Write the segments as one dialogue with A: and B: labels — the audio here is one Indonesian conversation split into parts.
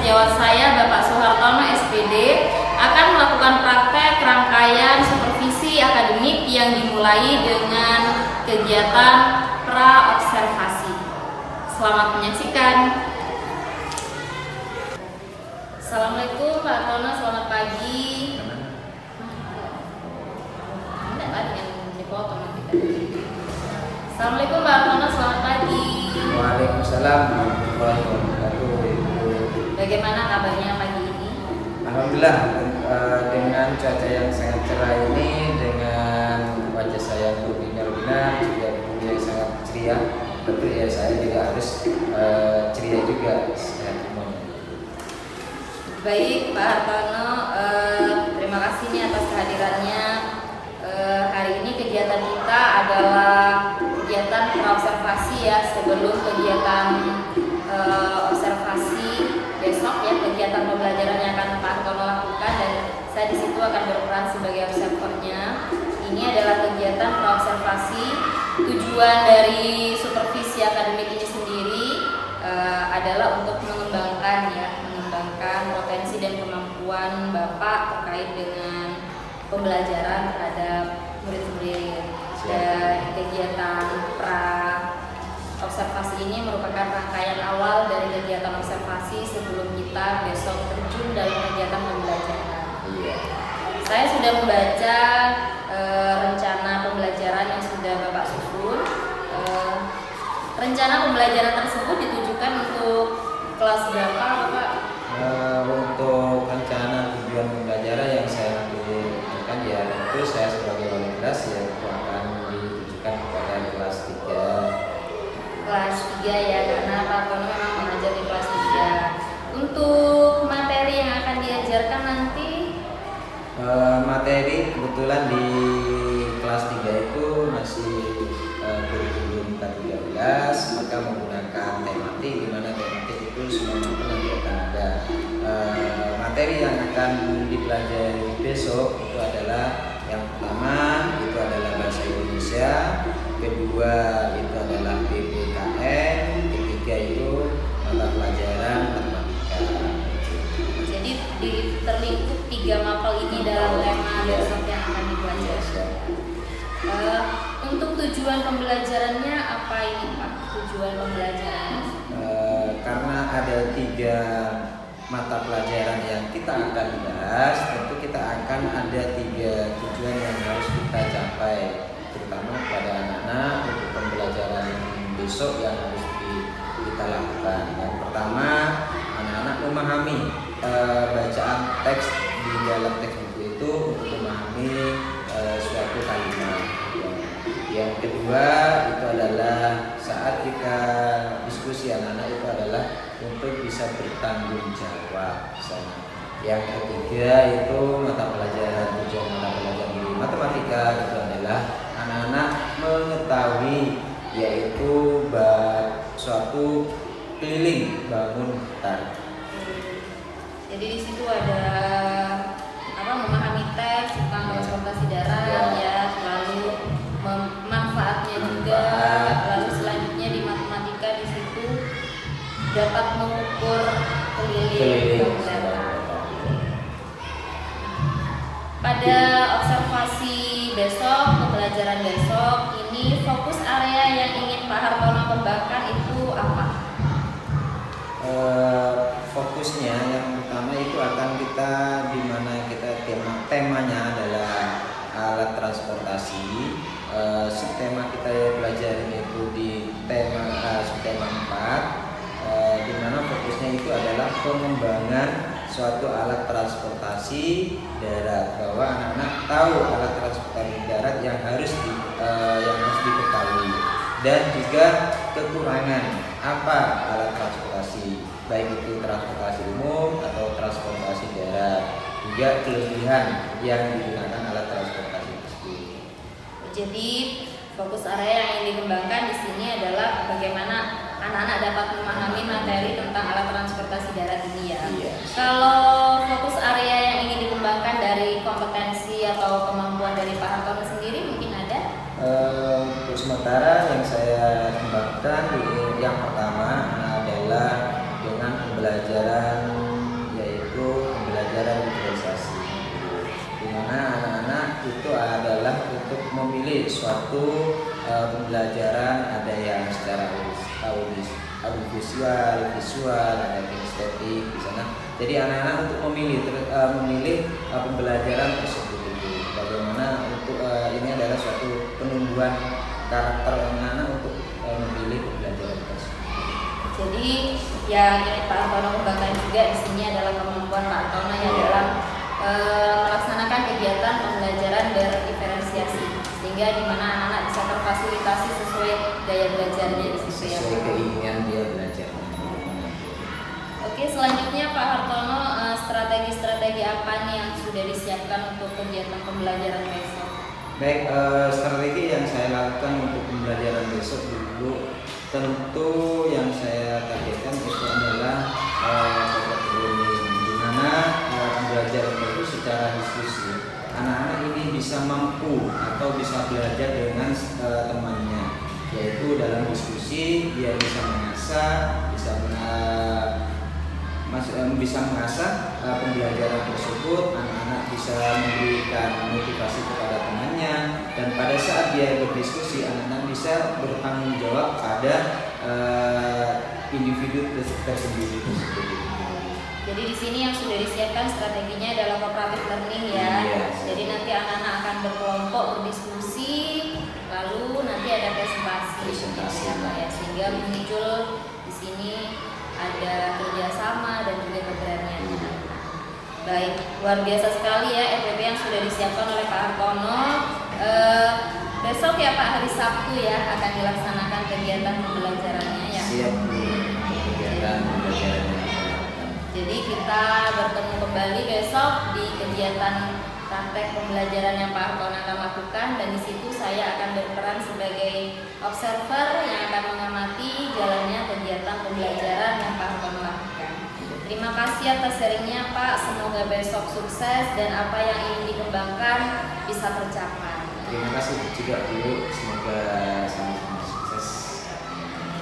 A: sejawat saya Bapak Soehartono SPD akan melakukan praktek rangkaian supervisi akademik yang dimulai dengan kegiatan pra-observasi. Selamat menyaksikan. Assalamualaikum Pak Hartono, selamat pagi. Assalamualaikum Pak Hartono, selamat pagi.
B: Waalaikumsalam warahmatullahi wabarakatuh.
A: Bagaimana kabarnya pagi ini?
B: Alhamdulillah, dengan cuaca yang sangat cerah ini, dengan wajah saya berbinar-binar, juga tubuh yang sangat ceria, tentu ya saya juga harus ceria juga, sehat semuanya.
A: Baik Pak Hartono, terima kasih nih atas kehadirannya. Hari ini kegiatan kita adalah kegiatan praobservasi ya, sebelum kegiatan observasi besok ya, kegiatan pembelajaran yang akan Pak Hartono lakukan, dan saya di situ akan berperan sebagai observernya. Ini adalah kegiatan praobservasi. Tujuan dari supervisi akademik ini sendiri adalah untuk mengembangkan potensi dan kemampuan Bapak terkait dengan pembelajaran terhadap murid-murid. Dan kegiatan pra-observasi ini merupakan rangkaian awal dari kegiatan observasi sebelum kita besok terjun dalam kegiatan pembelajaran. Saya sudah membaca rencana pembelajaran yang sudah Bapak susun. Rencana pembelajaran tersebut ditujukan untuk kelas berapa, Bapak?
B: Untuk rencana tujuan pembelajaran yang saya tunjukkan ya, tentu saya sebagai wali kelas ya akan ditujukan kepada kelas 3.
A: Kelas 3 ya, karena Pak Hartono memang mengajar di kelas 3. Untuk materi yang akan diajarkan nanti,
B: materi kebetulan di kelas 3 itu masih kurikulum K13, maka menggunakan tematik, di mana tematik itu semua nanti akan ada. Materi yang akan dipelajari besok itu adalah yang pertama itu adalah bahasa Indonesia, kedua itu adalah PPKN, ketiga itu mata pelajaran matematika.
A: Jadi terlingkup 3 mapel ini dalam tema besok yang akan dipelajari. Untuk tujuan pembelajarannya apa ini Pak? Tujuan pembelajarannya?
B: Karena ada 3 mata pelajaran yang kita akan bahas, tentu kita akan ada 3 tujuan yang harus kita capai, terutama kepada anak-anak untuk pembelajaran besok yang harus kita lakukan. Yang pertama, anak-anak memahami bacaan teks di dalam teks buku itu untuk memahami suatu kalimat. Yang kedua itu adalah saat kita diskusi anak-anak itu adalah untuk bisa bertanggung jawab misalnya. Yang ketiga itu mata pelajaran, tujuan mata pelajaran di matematika itu adalah anak-anak mengetahui yaitu suatu keliling bangun hutan.
A: Jadi di situ ada memahami teks tentang transportasi darat ya, lalu manfaatnya juga, lalu selanjutnya di matematika di situ dapat mengukur keliling. Pada observasi besok, pembelajaran besok ini fokus area yang ingin Pak Hartono kembangkan itu apa?
B: Fokusnya yang utama itu akan kita di mana kita temanya adalah alat transportasi. Tema kita pelajari itu di tema 4, di mana fokusnya itu adalah pengembangan suatu alat transportasi darat, bahwa anak-anak tahu alat transportasi darat yang harus diketahui, dan juga kekurangan apa alat transportasi, baik itu transportasi umum atau transportasi darat, juga kelebihan yang digunakan alat transportasi tersebut.
A: Jadi fokus area yang ingin dikembangkan di sini adalah bagaimana anak-anak dapat memahami materi tentang alat transportasi darat ini ya.
B: Iya.
A: Kalau fokus area yang ingin dikembangkan dari kompetensi atau kemampuan dari Pak Hartono sendiri mungkin ada?
B: Untuk sementara yang saya kembangkan yang pertama adalah dengan pembelajaran suatu pembelajaran, ada yang secara visual, ada kinestetik di sana. Jadi anak-anak untuk memilih pembelajaran tersebut itu. Bagaimana untuk ini adalah suatu penumbuhan karakter anak-anak untuk memilih pembelajaran tersebut.
A: Jadi yang ingin Pak Hartono kembangkan juga di sini adalah kemampuan Pak Hartono yang dalam melaksanakan kegiatan pembelajaran berdiferensiasi, sehingga di mana anak-anak bisa terfasilitasi sesuai gaya belajarnya di situ ya.
B: Sesuai keinginan dia belajar.
A: Oke, selanjutnya Pak Hartono, strategi-strategi apa nih yang sudah disiapkan untuk kegiatan pembelajaran besok?
B: Baik, strategi yang saya lakukan untuk pembelajaran besok dulu, tentu yang saya targetkan itu adalah di mana pembelajaran itu secara diskusi anak-anak ini bisa mampu atau bisa belajar dengan temannya, yaitu dalam diskusi dia bisa mengasah, bisa mengasah pembelajaran tersebut. Anak-anak bisa memberikan motivasi kepada temannya, dan pada saat dia berdiskusi anak-anak bisa bertanggung jawab pada individu tersendiri.
A: Jadi di sini yang sudah disiapkan strateginya adalah cooperative learning ya.
B: Yes.
A: Jadi nanti anak-anak akan berkelompok berdiskusi, lalu nanti ada presentasi ya Pak ya, sehingga muncul di sini ada kerjasama dan juga keberanian. Baik, luar biasa sekali ya FPP yang sudah disiapkan oleh Pak Hartono. Besok ya Pak, hari Sabtu ya akan dilaksanakan kegiatan pembelajarannya ya.
B: Siap kegiatan pembelajarannya.
A: Jadi kita bertemu kembali besok di kegiatan praktek pembelajaran yang Pak Hartono akan lakukan, dan di situ saya akan berperan sebagai observer yang akan mengamati jalannya kegiatan pembelajaran yang Pak Hartono lakukan. Terima kasih atas sharingnya Pak, semoga besok sukses dan apa yang ingin dikembangkan bisa tercapai.
B: Terima kasih juga Bu, semoga sama-sama sukses.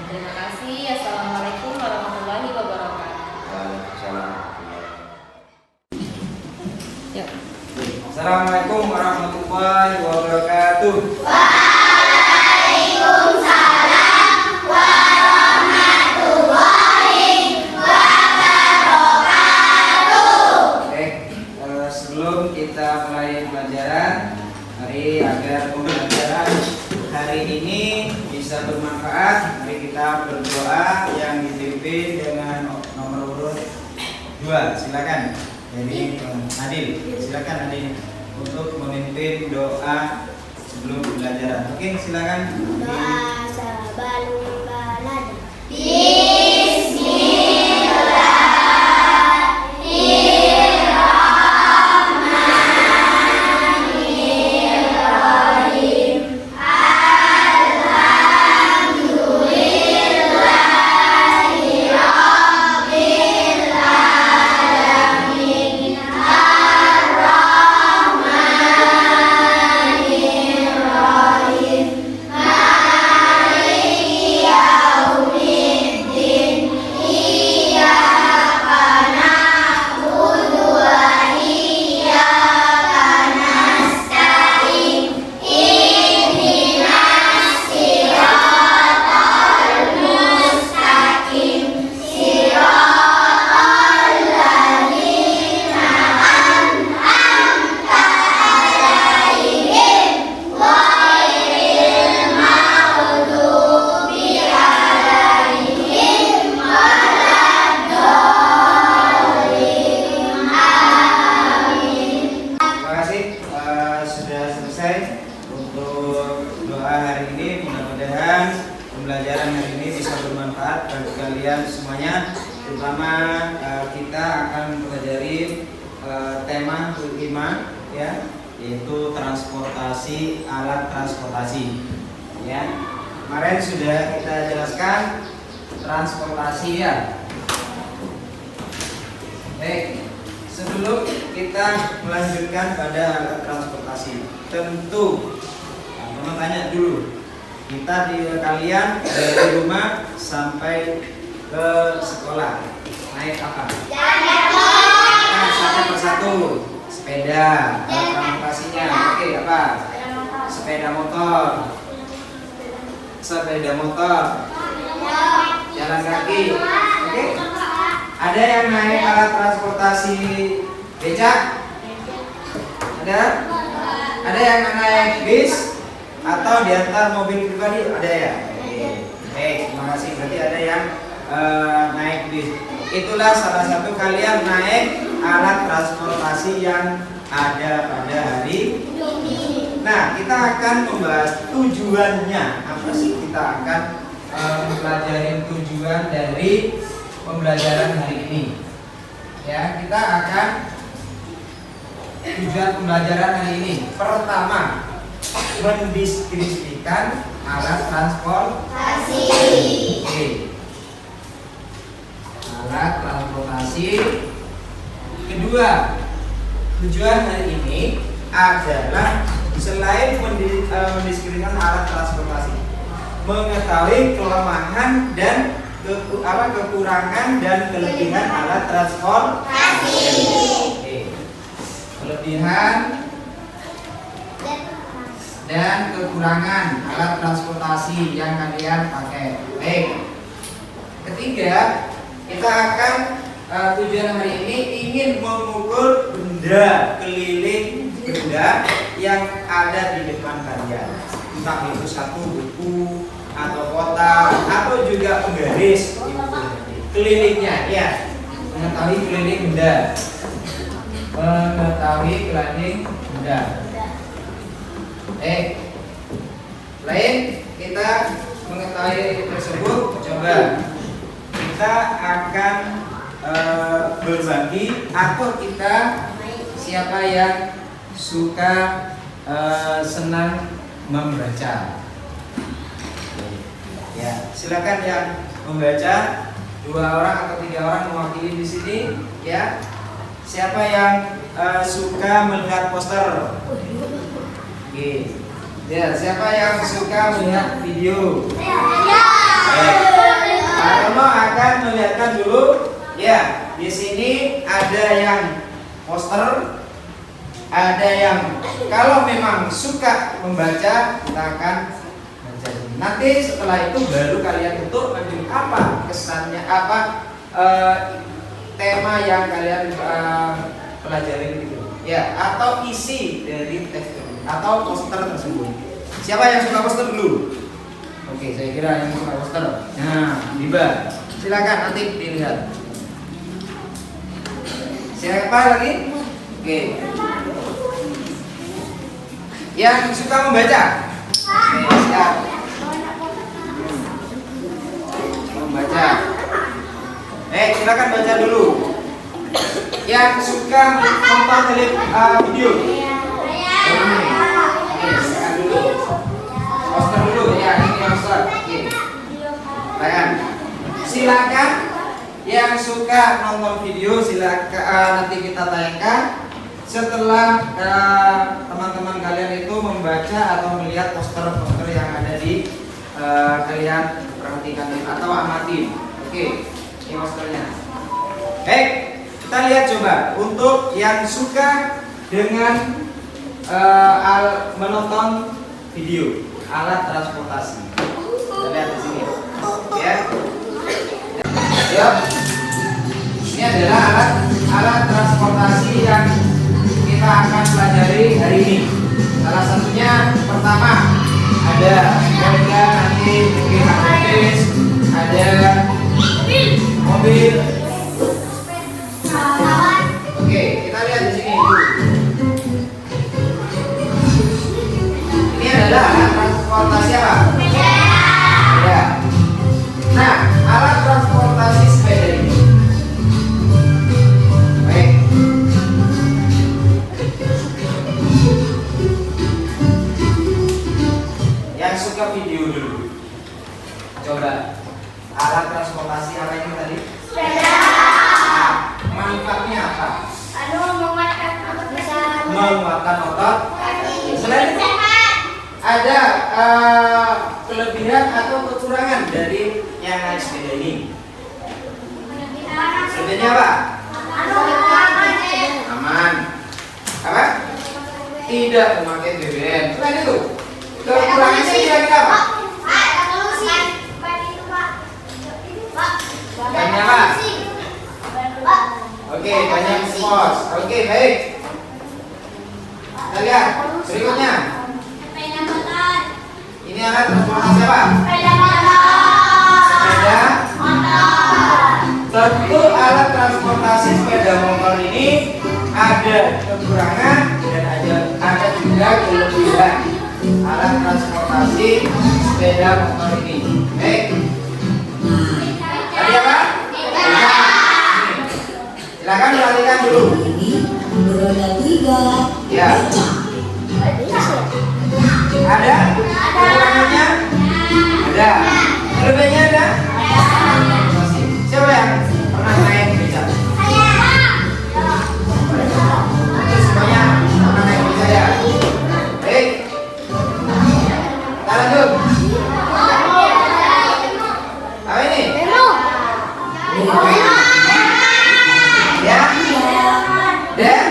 A: Terima kasih. Assalamualaikum warahmatullahi wabarakatuh.
B: Waalaikumsalam.
A: Yuk.
C: Assalamualaikum warahmatullahi wabarakatuh.
D: Waalaikumsalam warahmatullahi wabarakatuh.
C: Sebelum kita mulai pelajaran, mari agar pembelajaran hari ini bisa bermanfaat, mari kita berdoa yang dipimpin dengan nomor urut 2. Silakan. Jadi Adil, silakan Adil untuk memimpin doa sebelum pembelajaran. Oke, silakan.
D: Doa sebelum belajar.
C: Pembelajaran hari ini bisa bermanfaat bagi kalian semuanya. Terutama kita akan mempelajari tema 5 ya, yaitu transportasi, alat transportasi. Ya, kemarin sudah kita jelaskan transportasi ya. Baik, sebelum kita melanjutkan pada alat transportasi, tentu teman tanya dulu. Kita kalian dari rumah sampai ke sekolah naik apa? Satu persatu. Sepeda. Transportasinya. Oke, apa? sepeda motor, jalan kaki. Oke? Ada yang naik alat transportasi becak? Ada? Ada yang naik bis atau diantar mobil pribadi? Ada ya? Oke, terima kasih. Berarti ada yang naik bis. Itulah salah satu kalian naik alat transportasi yang ada pada hari ini. Nah, kita akan membahas tujuannya. Apa sih kita akan mempelajari tujuan dari pembelajaran hari ini? Ya, kita akan tujuan pembelajaran hari ini. Pertama, mendeskripsikan alat transportasi. Oke. Alat transportasi. Kedua, tujuan hari ini adalah selain mendeskripsikan alat transportasi, mengetahui kelemahan dan kekurangan dan kelebihan alat transportasi. Oke. Kelebihan dan kekurangan alat transportasi yang kalian pakai. Baik. Ketiga, kita akan tujuan hari ini ingin mengukur benda keliling benda yang ada di depan kalian. Entah itu satu buku atau kotak atau juga penggaris kelilingnya, ya. Mengetahui keliling benda. Lain kita mengetahui tersebut, coba kita akan berbagi atau kita siapa yang suka senang membaca. Ya, silakan yang membaca, 2 orang atau 3 orang mewakili di sini, ya. Siapa yang suka melihat poster? Oke. Ya, siapa yang suka melihat video? Pak Rono akan melihatkan dulu. Ya, di sini ada yang poster, ada yang kalau memang suka membaca kita akan baca. Nanti setelah itu baru kalian untuk menunjuk apa kesannya, apa tema yang kalian pelajari gitu. Ya, atau isi dari teks atau poster tersebut. Siapa yang suka poster dulu? Oke, saya kira yang suka poster. Nah, Diba, silakan nanti dilihat. Siapa lagi? Oke. Yang suka membaca? Oke, siap. Membaca. Silakan baca dulu. Yang suka nonton video? Silakan dulu. Poster dulu ya, ini poster. Oke. Silakan yang suka nonton video, silakan nanti kita tayangkan setelah teman-teman kalian itu membaca atau melihat poster-poster yang ada di kalian perhatikan atau amati. Oke, ini posternya. Baik, kita lihat coba untuk yang suka dengan menonton video alat transportasi. Kita lihat di sini, ya. Ya, ini adalah alat transportasi yang kita akan pelajari hari ini. Salah satunya pertama ada roda, nanti mungkin ada bis, ada mobil. Oke, kita lihat di sini. Ini adalah alat transportasi apa? Ya. Nah, alat transportasi sepeda ini. Baik. Yang suka video dulu. Coba. Alat transportasi apa ini tadi?
D: Sepeda.
C: Nah, manfaatnya apa? Menguatkan otot. Selain itu ada kelebihan atau kekurangan dari yang naik sepeda ini. Kelebihannya apa? Aman. Apa? Tidak memakai BBM. Selain itu Kekurangannya kira-kira apa? Banyak apa? Oke, banyak pos. Oke, baik. Kita lihat berikutnya. Ini alat transportasi apa? Sepeda. Tentu alat transportasi sepeda motor ini ada kekurangan dan ada juga kelebihan. Alat transportasi sepeda motor ini. Baik. Tadi apa? Silakan perhatikan dulu.
E: Beroda 3.
C: Ya. Ada? Kekurangannya? Ada. Kelebihannya ada? Siapa yang pernah naik beca? Semuanya pernah naik beca ya? Baik. Kita lanjut. Apa ini? Ya? Dan?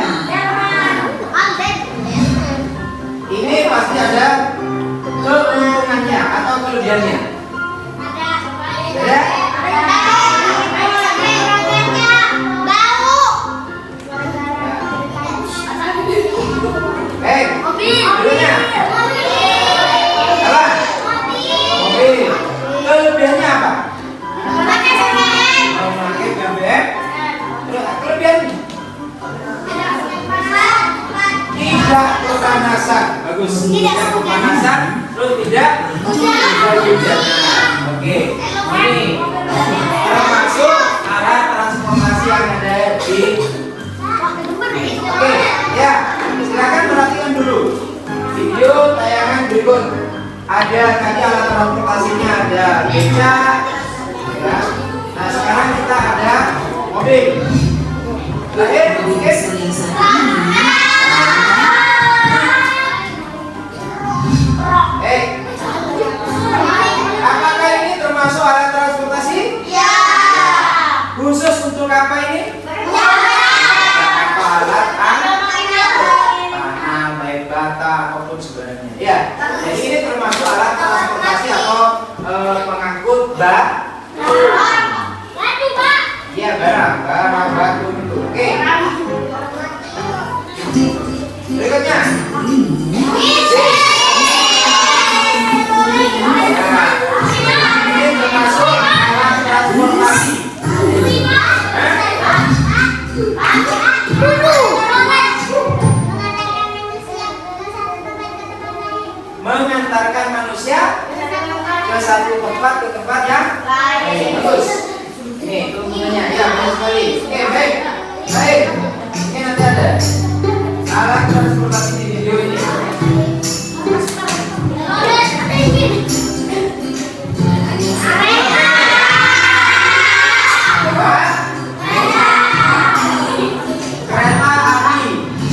C: Ini pasti ada keuntungannya atau kelebihannya. Ada? Baik. Dulunya. Apa? Mobil. Kelebihannya apa? Memakai BBM. Kelebihannya? Tidak kepanasan. Bagus. Tidak kepanasan. Terus tidak hujan. Oke. Ini termasuk alat transportasi yang ada di. Oke. Ya. Silakan perhatikan dulu video tayangan berikut. Ada tadi alat transportasinya ada beca. Ya. Nah sekarang kita ada mobil. Lahir, oke? Apakah ini termasuk alat transportasi? Ya. Khusus untuk apa ini? Apa alat tanam, baik bata ataupun sebenarnya. Ya. Jadi ini termasuk alat transportasi atau pengangkut Iya barang batu itu. Oke. Berikutnya. Ini termasuk alat transportasi. Mengantarkan manusia ke satu tempat ke tempat yang lain. Bagus. Ini keunggulannya, ya benar sekali. Oke, baik. Baik. Ini nanti ada alat transportasi di video ini. Kereta api.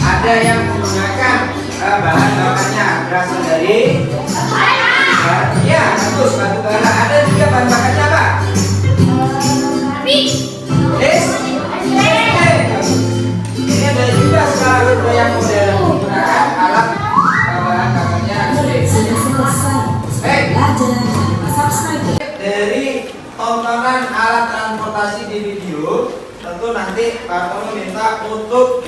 C: Ada yang menggunakan bahan bakarnya berasal dari ya, bagus, batu bara. Ada juga bahan bakarnya apa? Ini ada juga sekarang yang model menggunakan alat bahan bakarnya.
E: Sudah selesai. Belajar. Subscribe.
C: Dari tontonan alat transportasi di video, tentu nanti Pak Tono minta untuk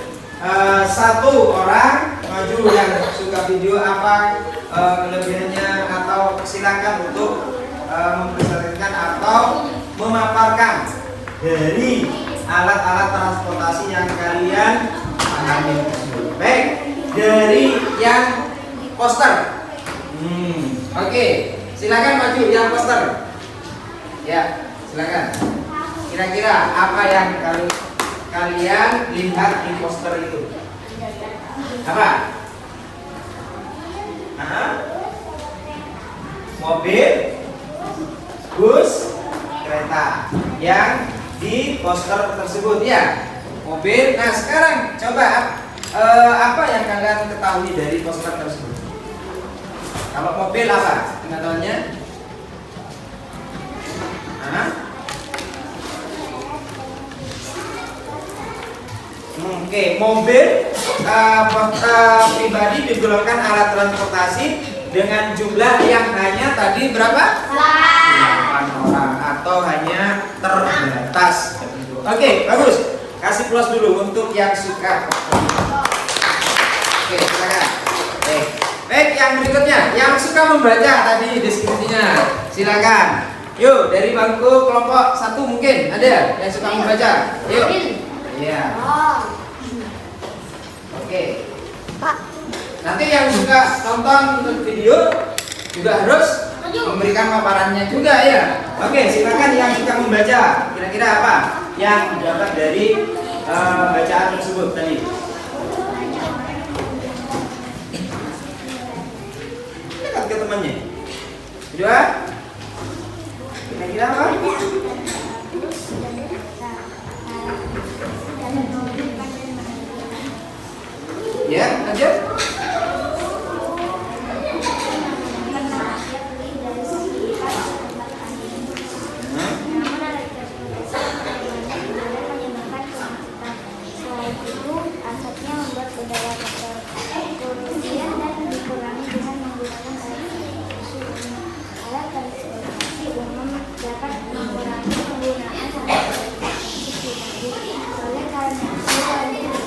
C: satu orang maju yang suka video apa kelebihannya, atau silakan untuk mempresentasikan atau memaparkan dari alat-alat transportasi yang kalian pahami tersebut. Baik, dari yang poster. Oke, silakan maju yang poster. Ya, silakan. Kira-kira apa yang kalian lihat di poster itu? Apa? Mobil, bus, kereta yang di poster tersebut ya. Mobil. Nah sekarang coba apa yang kalian ketahui dari poster tersebut? Kalau mobil apa pengetahuannya? Oke, mobil pribadi digolongkan alat transportasi dengan jumlah yang hanya tadi berapa? 8 orang atau hanya terbatas. Oke, bagus. Kasih plus dulu untuk yang suka. Oke, silakan. Baik, yang berikutnya, yang suka membaca tadi deskripsinya, silakan. Yuk, dari bangku kelompok 1 mungkin ada yang suka membaca. Yuk. Iya. Oke.
D: Pak.
C: Nanti yang suka tonton video juga harus memberikan paparannya juga ya. Oke, silakan yang suka membaca. Kira-kira apa yang dapat dari bacaan tersebut tadi? Dekat ke temannya. Kedua, kira-kira apa? Ya, lanjut.
D: Asapnya membuat udara kotor, kemudian dan dikurangi dengan menggunakan alat transportasi umum dapat mengurangi penggunaan sampah seperti tadi. Oleh karena itu,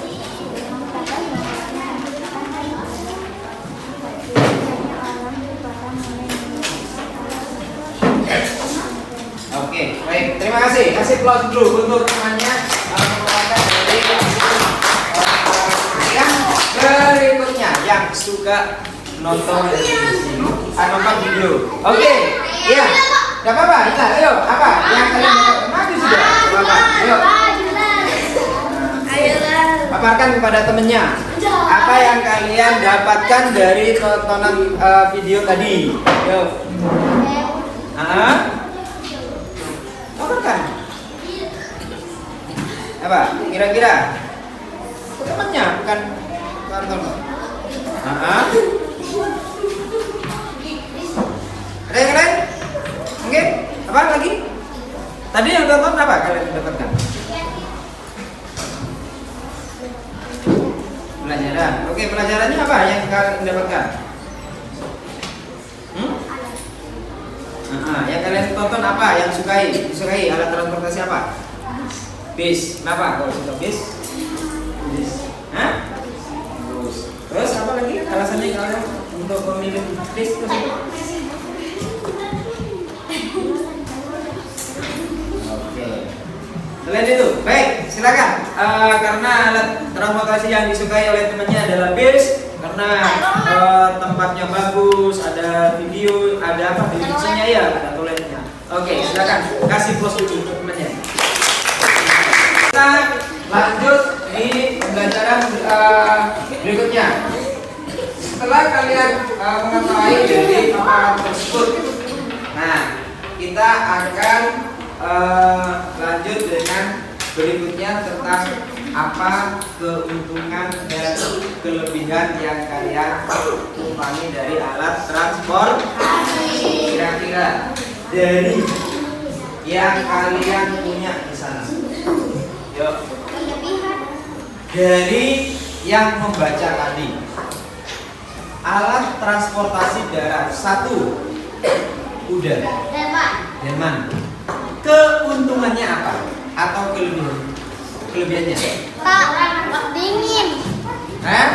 D: umum dapat mengurangi sampah di udara. Hanya alam di kota mulai menggunakan alat
C: Oke, baik. Terima kasih. Kasih plus dulu untuk temannya mengeluarkan dari yang berikutnya yang suka nonton nonton video. Oke, iya. Gak apa-apa. Kita, ayo. Apa yang kalian dapat? Maju sudah. Apa? Ayo. Paparkan kepada temennya. Apa yang kalian dapatkan dari tontonan video tadi? Yuk. Paparkan. Apa? Kira-kira? Temannya bukan karton. Ada yang lain? Mungkin? Apa lagi? Tadi yang tonton apa kalian dapatkan? Pelajaran. Oke, pelajarannya apa yang kalian dapatkan? Yang kalian tonton apa? Yang disukai alat transportasi apa? Bis. Kenapa kalau suka bis? Bis. Hah? Terus apa lagi alasannya kalian untuk memilih bis tersebut? Oke. Selain itu, baik, silakan. Karena alat transportasi yang disukai oleh temannya adalah bis, karena tempatnya bagus, ada video, ada apa? Televisinya ya, ada toiletnya. Oke, silakan kasih plus dulu untuk temannya. Kita lanjut di pembelajaran berikutnya. Setelah kalian mengetahui dari paparan tersebut, nah kita akan lanjut dengan berikutnya tentang apa keuntungan dan kelebihan yang kalian tumpangi dari alat transportasi. Kira-kira dari yang kalian punya di sana. Yuk. Dari yang membaca tadi, alat transportasi darat 1 udara, Jerman. Keuntungannya apa? Atau kelebihannya?
D: Pak, dingin.
C: Hah?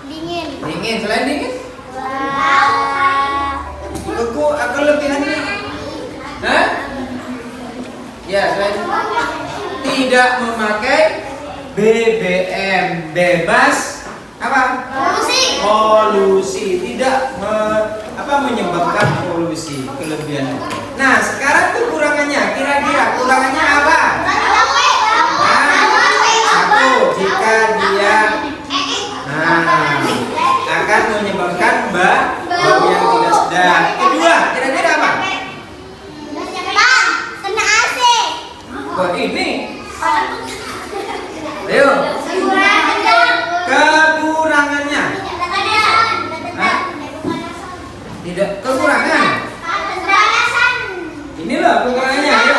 D: Dingin.
C: Dingin. Selain dingin,
D: Wah.
C: kelebihannya? Hah? Ya, selain tidak memakai BBM, bebas apa? Polusi, tidak menyebabkan polusi. Kelebihannya. Nah, sekarang kekurangannya, kira-kira kurangannya apa? Satu, jika dia akan menyebabkan bau yang tidak sedap. Kedua, kira-kira apa?
D: Pak, kena AC.
C: Buat ini. Ayo. Kekurangannya. Tidak kekurangan. Inilah kekurangannya. Ayo.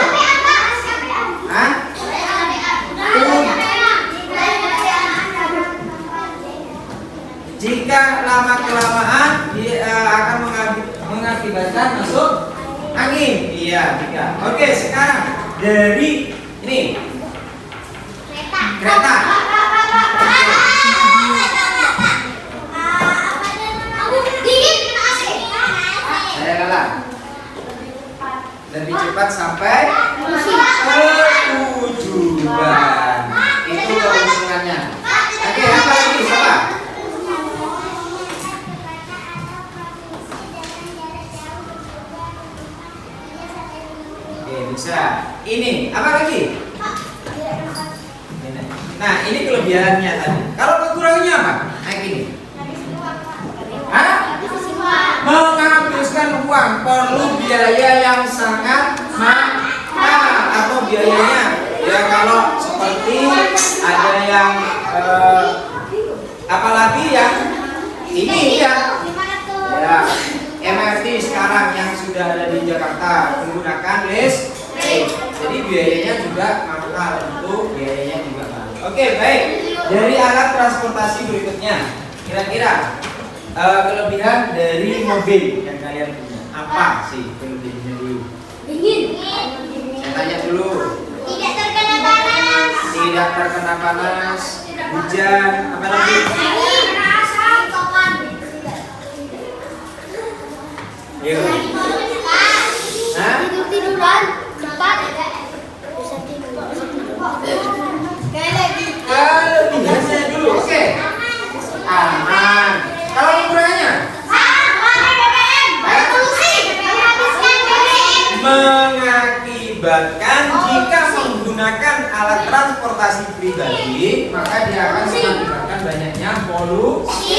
C: Hah? Jika lama kelamaan dia akan mengakibatkan masuk angin. Iya, 3. Oke, sekarang dari ini kereta. Saya kalah. Lebih cepat sampai tujuan. Itu keuntungannya. Oke, apa lagi? Siapa? Oke, bisa. Ini apa lagi? Nah, ini kelebihannya tadi. Kalau kekurangannya apa? Kayak gini. Hah? Menghabiskan uang, perlu biaya yang sangat mahal atau biayanya ya kalau seperti ada yang apalagi yang ini ya MRT sekarang yang sudah ada di Jakarta menggunakan listrik, jadi biayanya juga mahal, itu biayanya juga mahal. Oke, baik. Dari alat transportasi berikutnya, kira-kira kelebihan dari mobil yang kalian punya apa sih kelebihannya dulu? Saya tanya dulu. Tidak terkena panas, hujan, apa lagi? Yuk. Hah?
D: Tidur-tiduran cepat bisa tidur.
C: Kelebihannya dulu, oke. Aman. Kalau kekurangannya? Mengakibatkan jika menggunakan alat transportasi pribadi, maka dia akan mengakibatkan banyaknya polusi.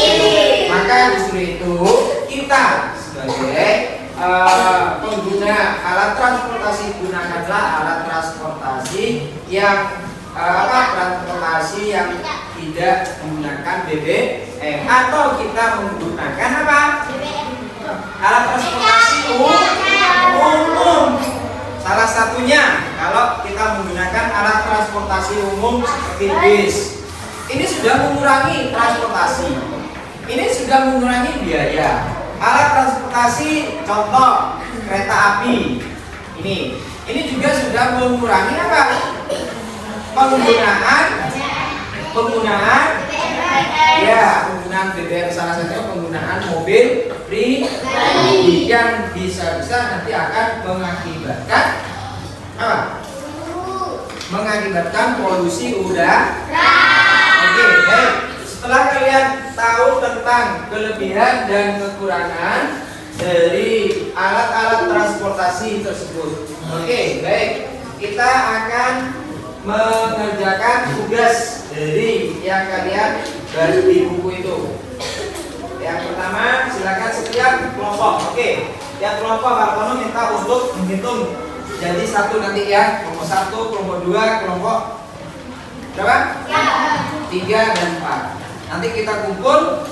C: Maka justru itu kita sebagai pengguna alat transportasi, gunakanlah alat transportasi yang transportasi yang tidak menggunakan BBM, atau kita menggunakan apa? Alat transportasi umum. Salah satunya kalau kita menggunakan alat transportasi umum seperti bis, ini sudah mengurangi transportasi, ini sudah mengurangi biaya. Alat transportasi contoh kereta api, ini juga sudah mengurangi apa? Penggunaan BBM, salah satunya penggunaan mobil pribadi yang bisa-bisa nanti akan mengakibatkan apa? Mengakibatkan polusi udara. Oke, baik. Setelah kalian tahu tentang kelebihan dan kekurangan dari alat-alat transportasi tersebut, oke, baik. Kita akan mengerjakan tugas dari yang kalian baca di buku itu. Yang pertama, silakan setiap kelompok. Oke, yang kelompok Hartono minta untuk menghitung jadi satu nanti ya. Kelompok 1, kelompok 2, kelompok berapa? 3 dan 4. Nanti kita kumpul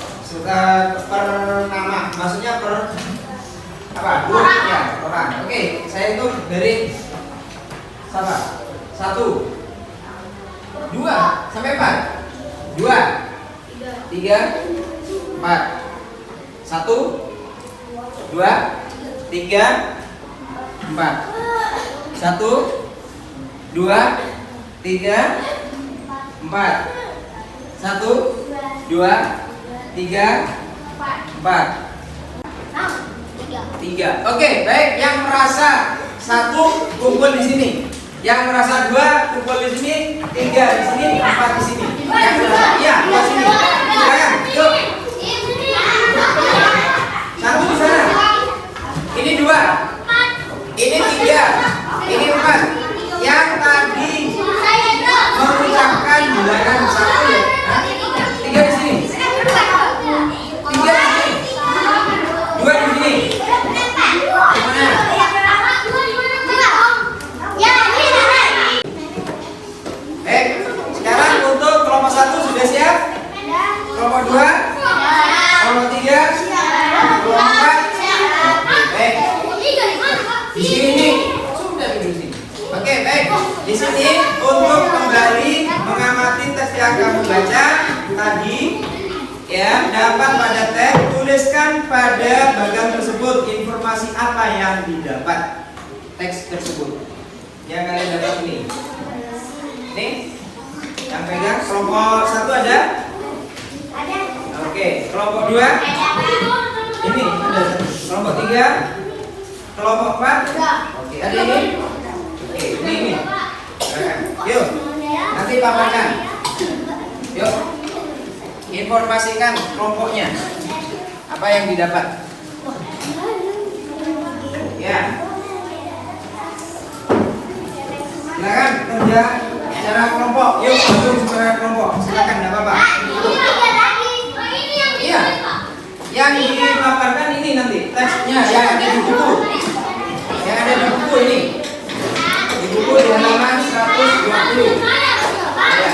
C: per nama, maksudnya per apa? Orang. Oke, saya hitung dari siapa? 1, 2 sampai 4. 2, 3, 4. 1, 2, 3, 4. 1, 2, 3, 4. 1, 2, 3, 4. 3. Oke, baik. Yang merasa 1 kumpul di sini. Yang merasa 2 kumpul di sini, 3 di sini, 4 di sini. Yang merasa iya, di sini. Silakan, yuk. 1 di sana. Ini 2. Ini 3. Ini 4. Yang tadi mengucapkan bilangan 1 ya. 3 di sini. 3 di sini. 2 di sini. Gimana? Sekarang untuk kelompok 1 sudah siap? Kelompok 2? Kelompok 3? Kelompok 4? Baik. Di sini sudah di sini. Oke, baik. Di sini untuk kembali mengamati tes yang kamu baca tadi, ya, dapat pada tab tulis menuliskan pada bagan tersebut informasi apa yang didapat. Teks tersebut yang kalian dapat ini. Nih, yang pegang kelompok 1 ada?
D: Ada.
C: Oke, kelompok 2? Ini ada. Kelompok 3? Kelompok 4? Oke, ada ini? Oke, ini. Silakan. Yuk, nanti paparkan. Yuk, informasikan kelompoknya. Apa yang didapat? Ya. Silakan kerja secara kelompok. Yuk, bantu secara kelompok. Silakan, enggak apa-apa. Iya. Yang dipaparkan ini nanti teksnya yang ada di buku. Yang ada di buku ini. Di buku di halaman 120. Ya.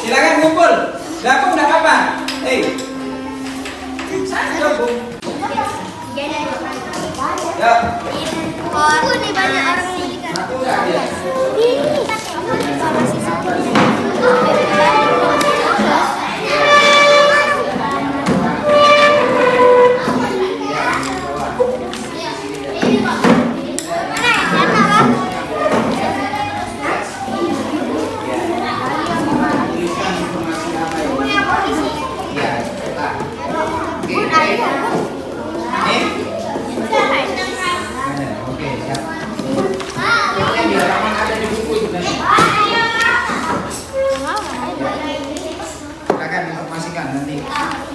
C: Silakan kumpul. Gabung enggak apa-apa. Saya gabung. Ya.
D: Ini banyak orang yang
C: Satu enggak ada.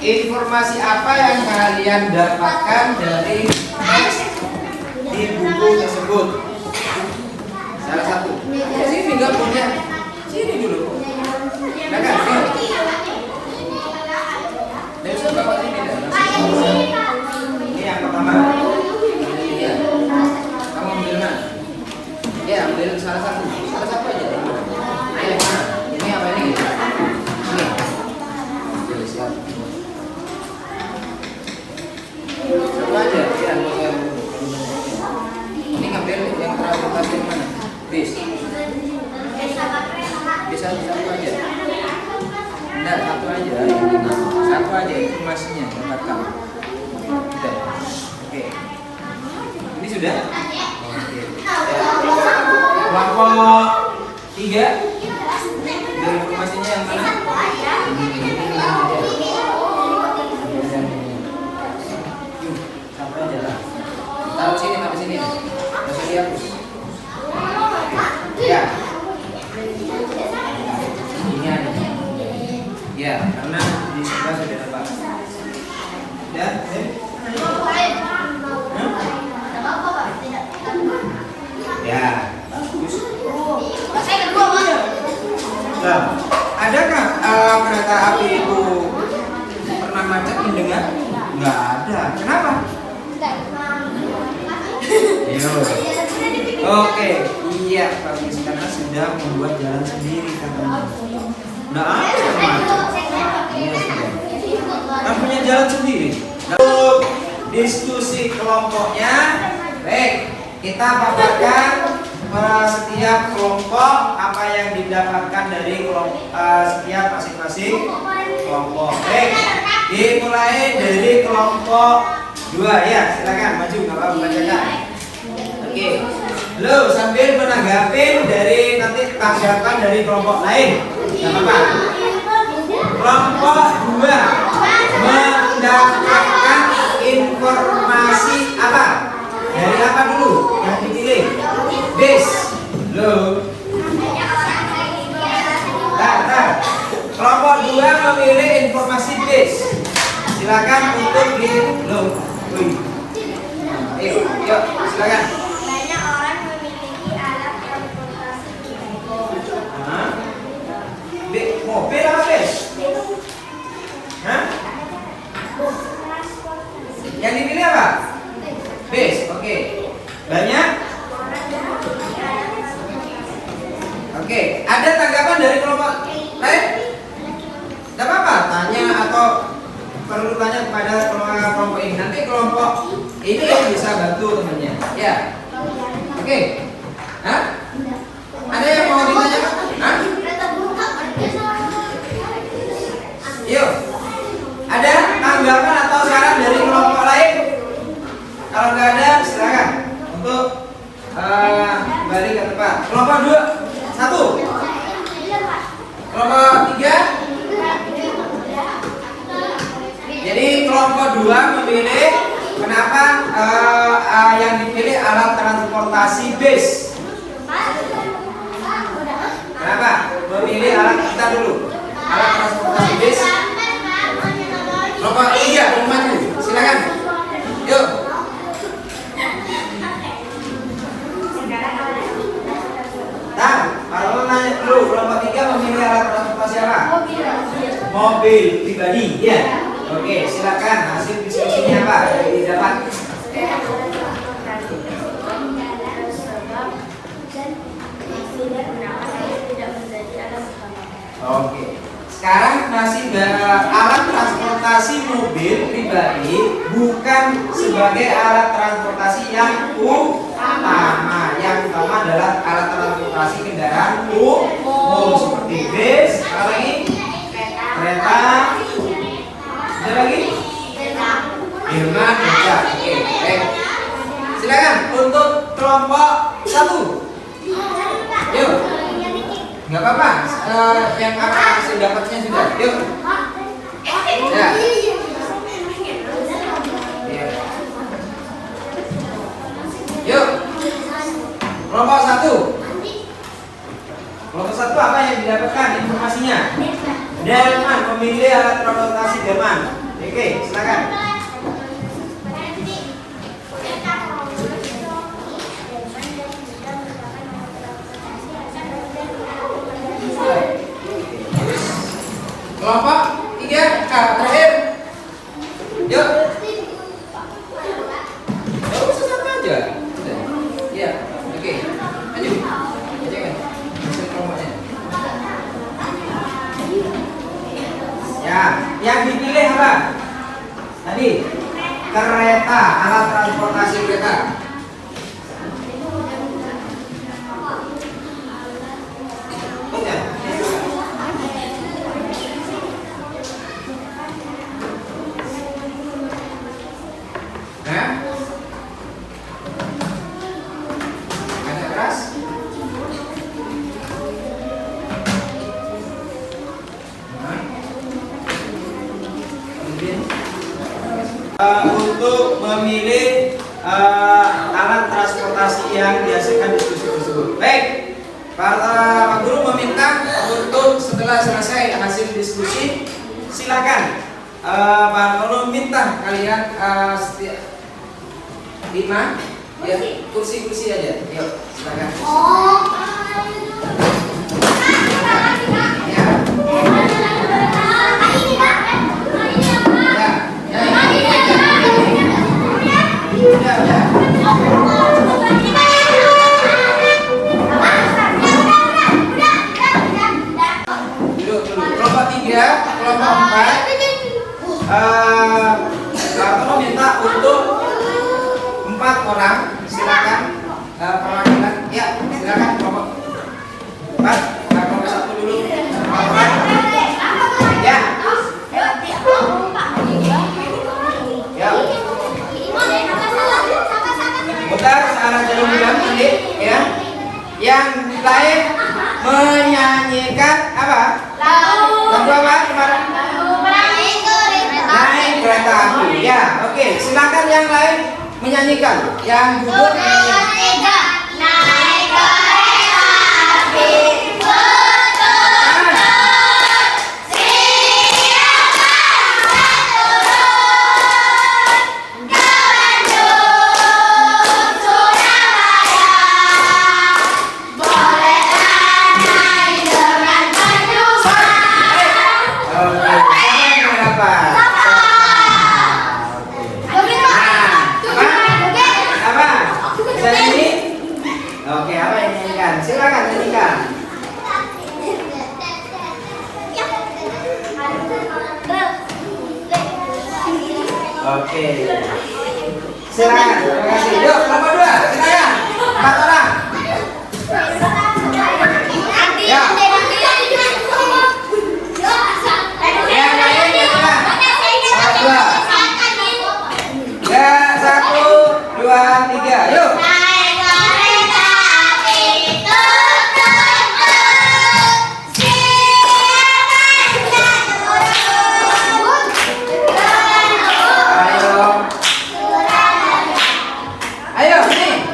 C: Informasi apa yang kalian dapatkan dari teks di buku tersebut? Salah satu. Sini nggak punya. Sini dulu. Silakan. Dari sana bapak sini dah. Ini yang pertama. Iya. Kamu ambil mana? Ya, ambil salah satu. Salah satu aja. Ayo mana? Ini apa ini? Ini. Oke, siap. Satu aja, ya. Ini ngambil yang terakhir tadi yang mana? Bis. Bisa satu aja. Enggak, satu aja. Satu aja informasinya dapatkan. Sudah. Oke. Ini sudah? Oke. Kelompok 3. Dari informasinya yang mana? Taruh sini, taruh sini. Masuk dihapus. Ya. Ini ada. Ya, karena di sebelah sudah dapat. Ya, ya. Nah, adakah kereta api itu pernah macet mendengar? Nggak ada. Kenapa? Oke, iya bagus karena sudah membuat jalan sendiri katanya. Nggak ada yang macet. Iya sudah. Kan punya jalan sendiri. Untuk diskusi kelompoknya, baik kita paparkan setiap kelompok apa yang didapatkan dari setiap masing-masing kelompok. Baik, dimulai dari kelompok 2 ya, silakan maju Bapak membacakan. Oke. Lo sambil menanggapi dari nanti tanggapan dari kelompok lain. Enggak apa-apa. Kelompok 2 mendapatkan informasi apa? Dari apa dulu yang dipilih? Bis. Lo. Kelompok 2 memilih informasi bis. Silakan untuk di lo. Yuk, silakan.
D: Banyak orang memiliki alat transportasi pribadi.
C: Mobil apa bis? Hah? Yang dipilih apa? Bis, oke. Banyak? Oke, ada tanggapan dari kelompok lain? Tidak apa-apa, tanya atau perlu tanya kepada kelompok ini. Nanti kelompok ini bisa bantu temannya. Ya. Oke. Hah? Ada yang mau ditanyakan? Hah? Yuk. dulu, kelompok 3 memilih alat transportasi apa? Mobil pribadi, ya. Oke, silakan hasil diskusinya apa yang didapat? Oke. Sekarang masih alat transportasi mobil pribadi bukan sebagai alat transportasi yang utama. Yang utama adalah alat transportasi kendaraan umum seperti bis, apa lagi? Kereta. Ada lagi? Delman, beca. Oke, baik. Silakan untuk kelompok 1. Yuk. Nggak apa-apa, yang apa hasil dapatnya sudah. Yuk. Ya. Ya. Yuk. Kelompok 1. Kelompok 1 apa yang didapatkan informasinya? Delman, pemilih alat transportasi Delman. Oke, silakan. Kelompok 3 terakhir. Yuk. Oh, sama aja. Ya, oke. Lanjut. Aja kan. Hasil kelompoknya. Ya, yang dipilih apa? Tadi kereta, alat transportasi kereta. Untuk memilih alat transportasi yang dihasilkan diskusi tersebut. Baik, Pak Guru meminta untuk setelah selesai hasil diskusi, silakan Pak Guru minta kalian 5 ya, kursi-kursi aja. Yuk, silakan. Ya. Kelompok 3, kelompok 4 Kartono minta untuk 4 orang. Silakan perwakilan. Ya, silakan kelompok 4. Kelompok 1 dulu. 4 orang. Ya. Ya. Bentar, sekarang jadi bilang tadi ya. Yang lain menyanyikan apa? Lagu apa kemarin? Naik kereta api. Ya, oke. Silakan yang lain menyanyikan. Yang duduk menyanyikan.
D: Naik kereta api.
C: Oke, apa yang nyanyikan? Silakan nyanyikan. Oke. Silakan. Terima kasih. Yuk, kelompok 2. Silakan. 4 orang. Ya. Yang lain silakan. 2. Ya, 1, 2, 3. Yuk. Ayo, nih.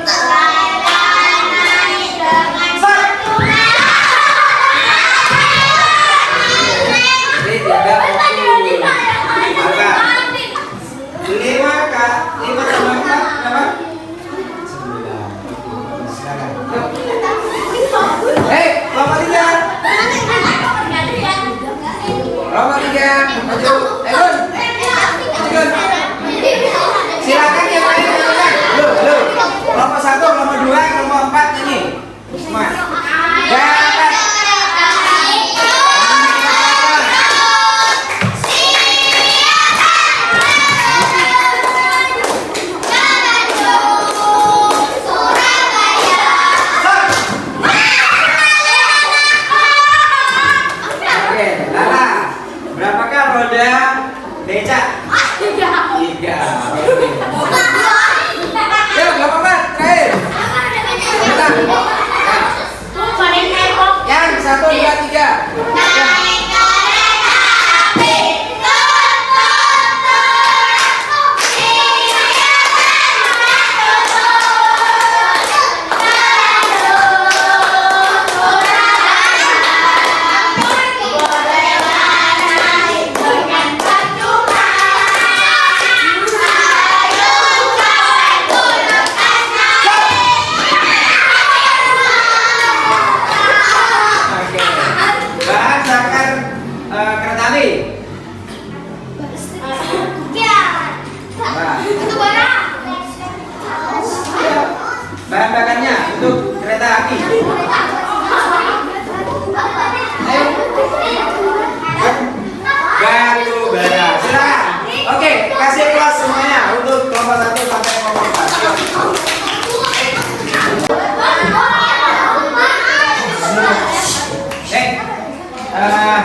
C: Silakan.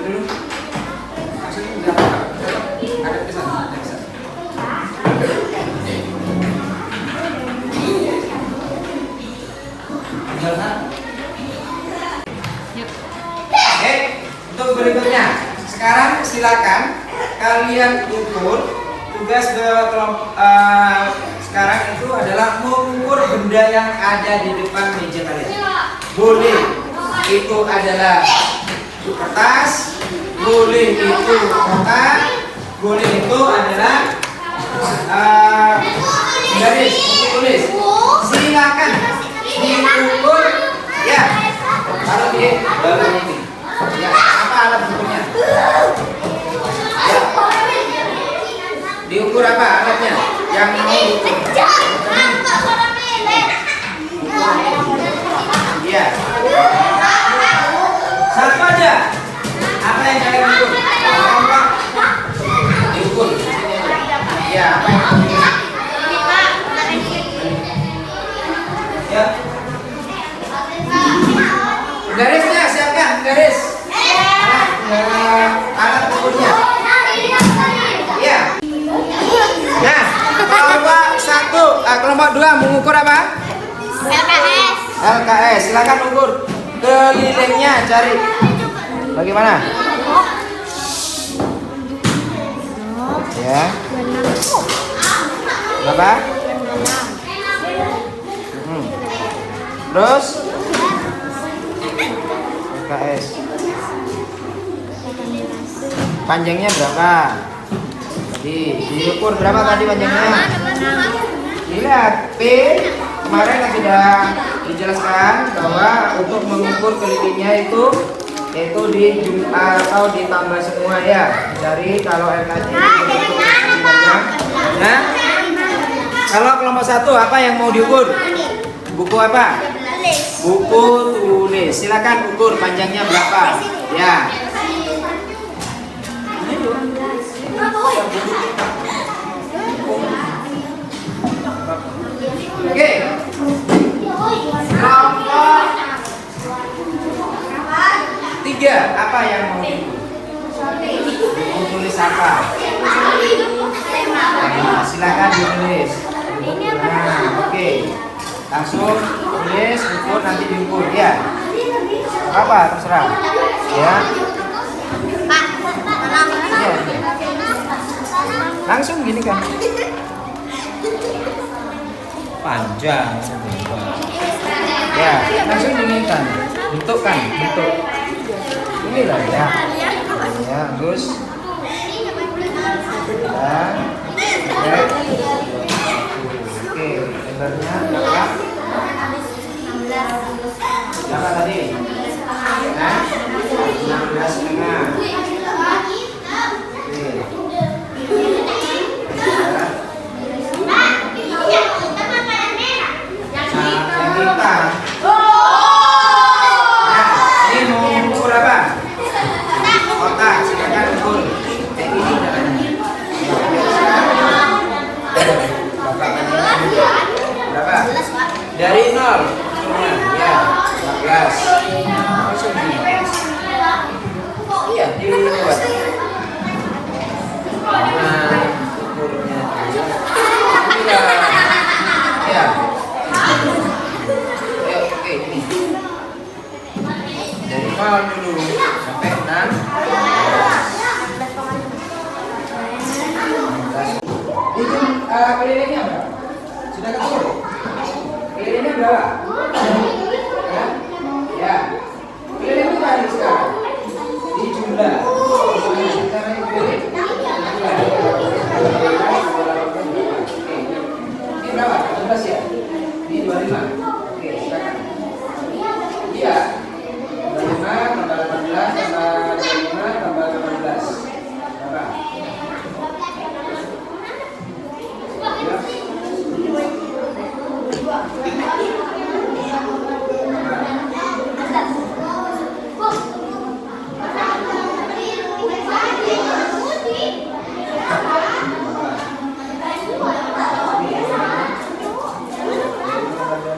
C: Dulu. Langsung ada pesan. Oke, untuk berikutnya. Sekarang silakan kalian ukur tugas sekarang itu adalah mengukur benda yang ada di depan meja kalian. Boleh itu adalah kertas, boleh itu kotak, boleh itu adalah garis untuk tulis. Silakan diukur ya. Kalau di dalam ini ya, apa alat ukurnya? Ya. Diukur apa alatnya? Yang mau diukur? Iya. Satu aja. Apa yang kalian ukur? Gampang. Diukur. Iya. Apa yang diukur? Ya. Garisnya siapkan garis. Alat ukurnya. Iya. Nah, kelompok 1, kelompok 2 mengukur apa?
D: LKS.
C: LKS. Silakan ukur kelilingnya, cari. Bagaimana? Ya. Berapa? Terus LKS. Panjangnya berapa? Diukur berapa tadi panjangnya? Lihat, P kemarin sudah dijelaskan bahwa untuk mengukur kelilingnya itu yaitu atau ditambah semua ya. Dari kalau LKS-nya nah, kalau kelompok 1 apa yang mau diukur? Buku apa? Buku tulis. Silakan ukur panjangnya berapa? Ya. Oke. Kelompok 3 apa yang mau tulis apa? Nah, silakan ditulis. Nah, oke. Langsung tulis, ukur, nanti diukur ya. Apa terserah. Ya. Ya. Langsung gini kan.
B: Panjang.
C: Ya, langsung gini kan. Bentuk kan, bentuk. Inilah ya. Ya, Gus. Ya. Oke, lebarnya berapa? Berapa tadi? Nah, 16,5. Dari 0 ya 14. Iya, dibuat. Nah, ukurnya ya. Oke, ini. Dari 0 dulu sampai 6. Itu kelilingnya berapa? Sudah ketemu? Kelilingnya berapa? Ya. Keliling itu tadi sekarang. Di jumlah. Cara keliling. Ini berapa? 12 ya? Ini 25. Oke, silakan. Iya. 25 tambah 18 tambah 25 tambah 18. Berapa?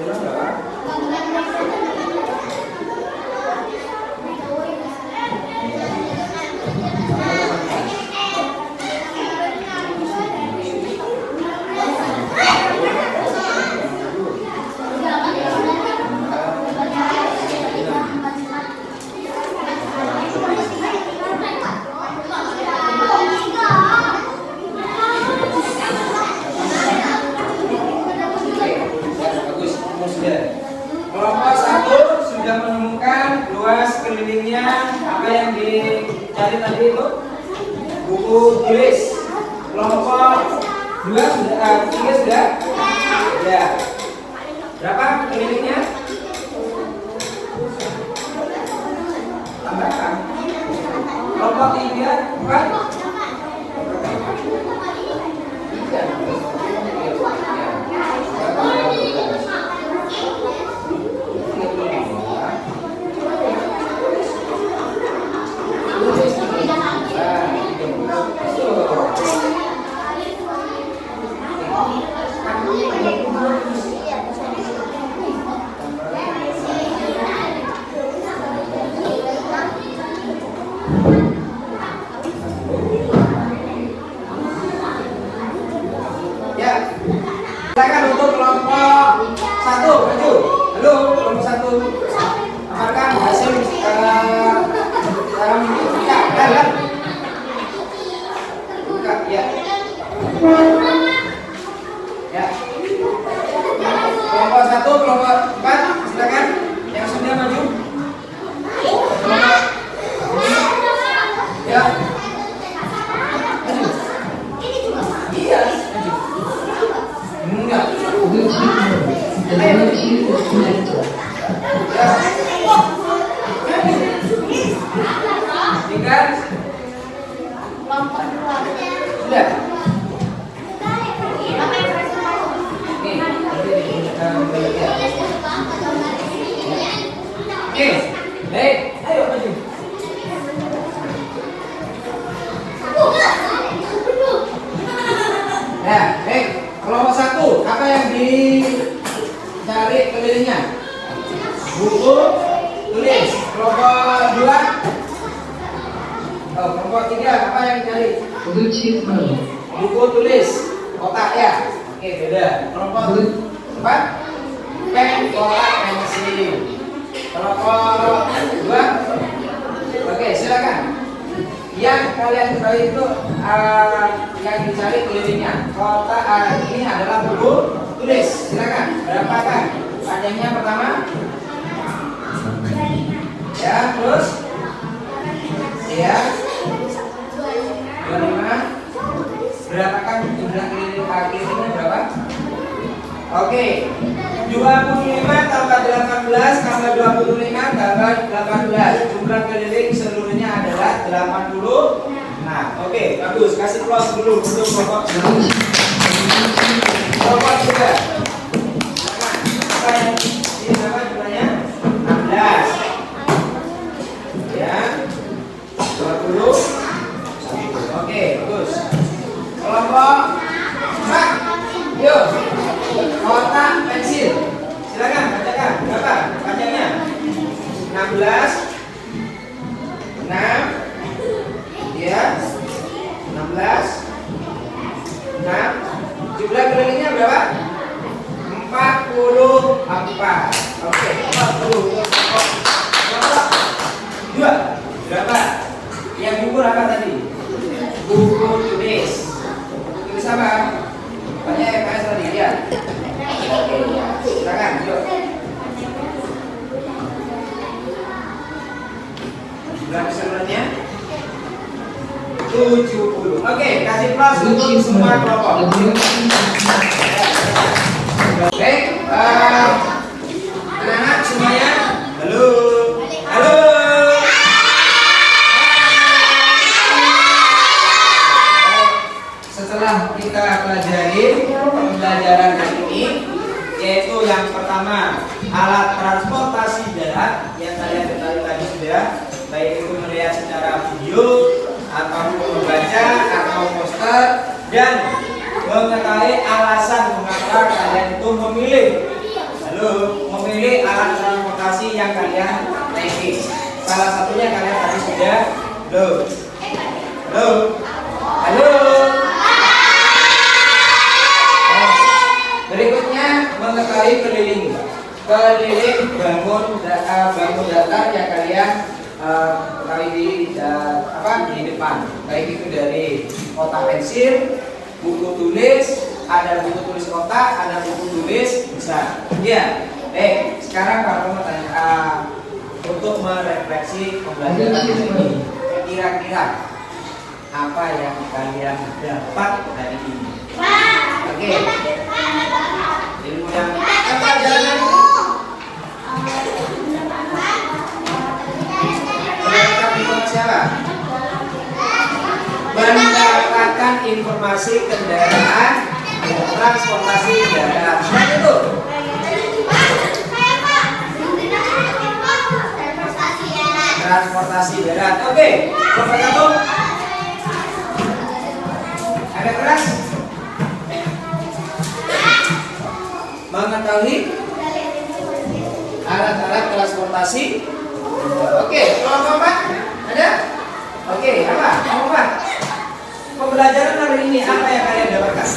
C: Berapa? dicari tadi itu buku tulis. Kelompok 2 sudah, 3 sudah? Ya. Berapa kelilingnya? Tambahkan. Kelompok 3, 4. Silakan untuk kelompok 1 maju. Halo, kelompok 1. Apakah hasil dalam buka? Buka, ya. Ya. Kelompok 1, kelompok 4, silakan. Yang sudah maju. Kelompok. Ya. Iya. Enggak. Tinggal sudah. Oke, baik, ayo maju. Nah, baik. Kelompok 1, apa yang dicari kelilingnya? Buku tulis. Kelompok 2. Oh, kelompok 3, apa yang dicari? Buku tulis. Kotak ya. Oke, beda. Kelompok 4, pen, kotak, pensil. Kelompok 2. Oke, silakan. Yang kalian ketahui itu yang dicari kelilingnya. Kotak ini adalah buku tulis. Silakan. Berapakah panjangnya pertama? Ya, terus? Ya. 25. Berapakah jumlah keliling akhirnya berapa? Oke. 25 tambah 18 tambah 25 tambah 18. Jumlah keliling seluruhnya adalah 80. Nah, oke, bagus. Kasih plus dulu untuk kelompok 1. Kelompok 3. Apa yang ini apa jumlahnya? 16. Ya. 20. Oke, bagus. Kelompok 4. Yuk. Kotak pensil. Silakan bacakan. Berapa panjangnya? 16. 6. Ya. 16. 6. Jumlah kelilingnya berapa? 44. Oke, 40. Kelompok 2. Berapa? Yang gugur apa tadi? Buku tulis. Tulis apa? Banyak FS tadi ya. Oke, silakan, yuk. Jumlah keseluruhannya 70. Oke, kasih plus untuk semua kelompok. Baik, anak-anak semuanya, halo, halo. Setelah kita pelajari pembelajaran hari ini, yaitu yang pertama alat transportasi darat yang kalian ketahui tadi sudah, baik itu melihat secara video atau membaca atau poster, dan mengetahui alasan mengapa kalian itu memilih alat transportasi yang kalian naiki. Salah satunya kalian tadi sudah halo. Berikutnya mengetahui keliling bangun datar yang kalian kali di depan, baik itu dari kotak pensil, buku tulis, ada buku tulis kotak, ada buku tulis besar. Ya, sekarang kalau mau tanya untuk merefleksi pembelajaran ini, kira-kira apa yang kalian dapat hari ini? Oke. Ilmu yang pelajaran mendapatkan informasi kendaraan transportasi darat. Nah, itu transportasi darat. Oke, Bapak Kamu ada kelas mengetahui alat-alat transportasi. Oke, kelompok 4 ada? Oke, apa? Kelompok 4. Pembelajaran hari ini apa yang kalian dapatkan?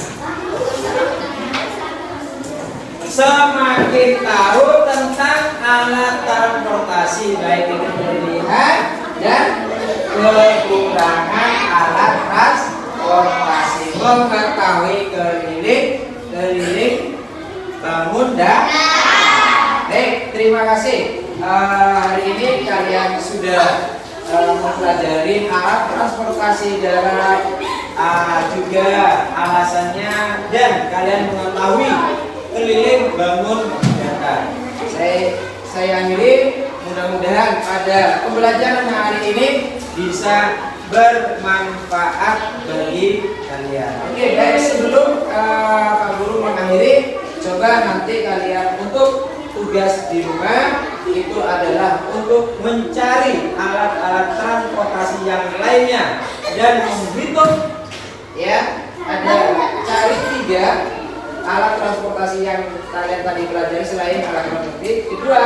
C: Semakin tahu tentang alat transportasi, baik itu kelebihan dan kekurangan alat transportasi. Mengetahui keliling bangun dan baik, terima kasih. Hari ini kalian sudah mempelajari alat transportasi darat, juga alasannya, dan kalian mengetahui keliling bangun datar. Saya akhiri, mudah-mudahan pada pembelajaran hari ini bisa bermanfaat bagi kalian. Oke, dari sebelum Pak Guru mengakhiri, coba nanti kalian untuk tugas di rumah itu adalah untuk mencari alat-alat transportasi yang lainnya dan menghitung, ya, ada cari 3 alat transportasi yang kalian tadi pelajari selain alat transportasi. Kedua,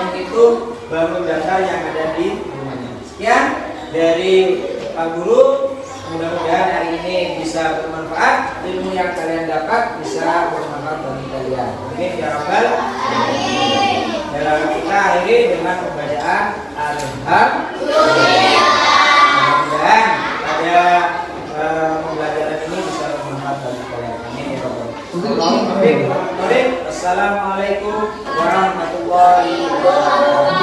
C: menghitung bangun datar yang ada di rumahnya. Sekian dari Pak Guru, mudah-mudahan hari ini bisa bermanfaat, ilmu yang kalian dapat bisa bermanfaat bagi kalian. Amin ya rabbal alamin. Dalam kita akhiri dengan pembacaan Alhamdulillah. Mudah-mudahan pada pembelajaran ini bisa bermanfaat bagi kalian. Amin ya rabbal alamin. Assalamualaikum warahmatullahi wabarakatuh.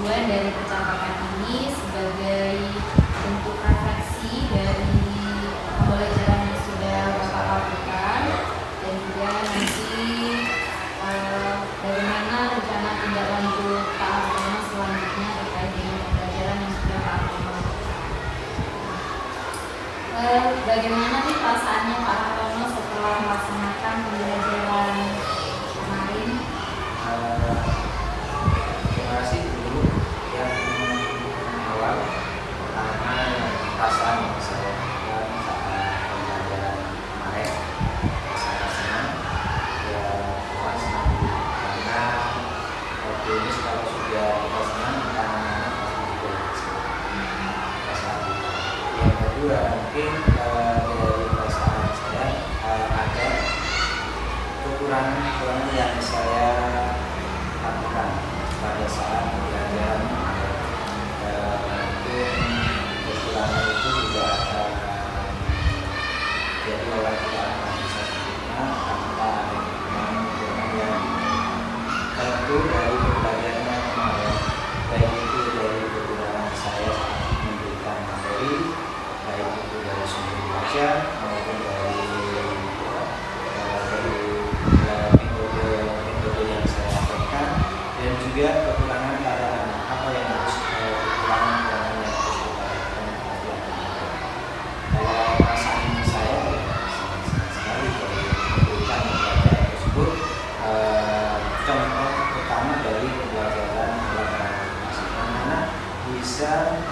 A: Tujuan dari percakapan ini sebagai bentuk refleksi dari pembelajaran yang sudah Bapak lakukan, dan juga nanti bagaimana rencana tindak lanjut Pak Artono selanjutnya terkait dengan pembelajaran yang sudah Pak Artono lakukan. Bagaimana nih perasaannya Pak Artono setelah melaksanakan pembelajaran kemarin?
B: Terima kasih dulu yang awal, pertama perasaan yang saya lakukan saat pembelajaran kemarin sangat senang, ya Tuhan senang karena optimis kalau sudah kita senang anak-anak pasti juga perasaan. Yang kedua mungkin dari perasaan saya ada kekurangan yang saya lakukan pada saat pembelajaran itu. Kekurangan itu juga jadi orang tidak akan bisa sempurna tanpa ada kekurangan yang tentu dari pembelajaran yang kemarin, baik itu dari kekurangan saya saat memberikan materi, baik itu dari sumber baca maupun dari metode yang saya sampaikan, dan juga kekurangan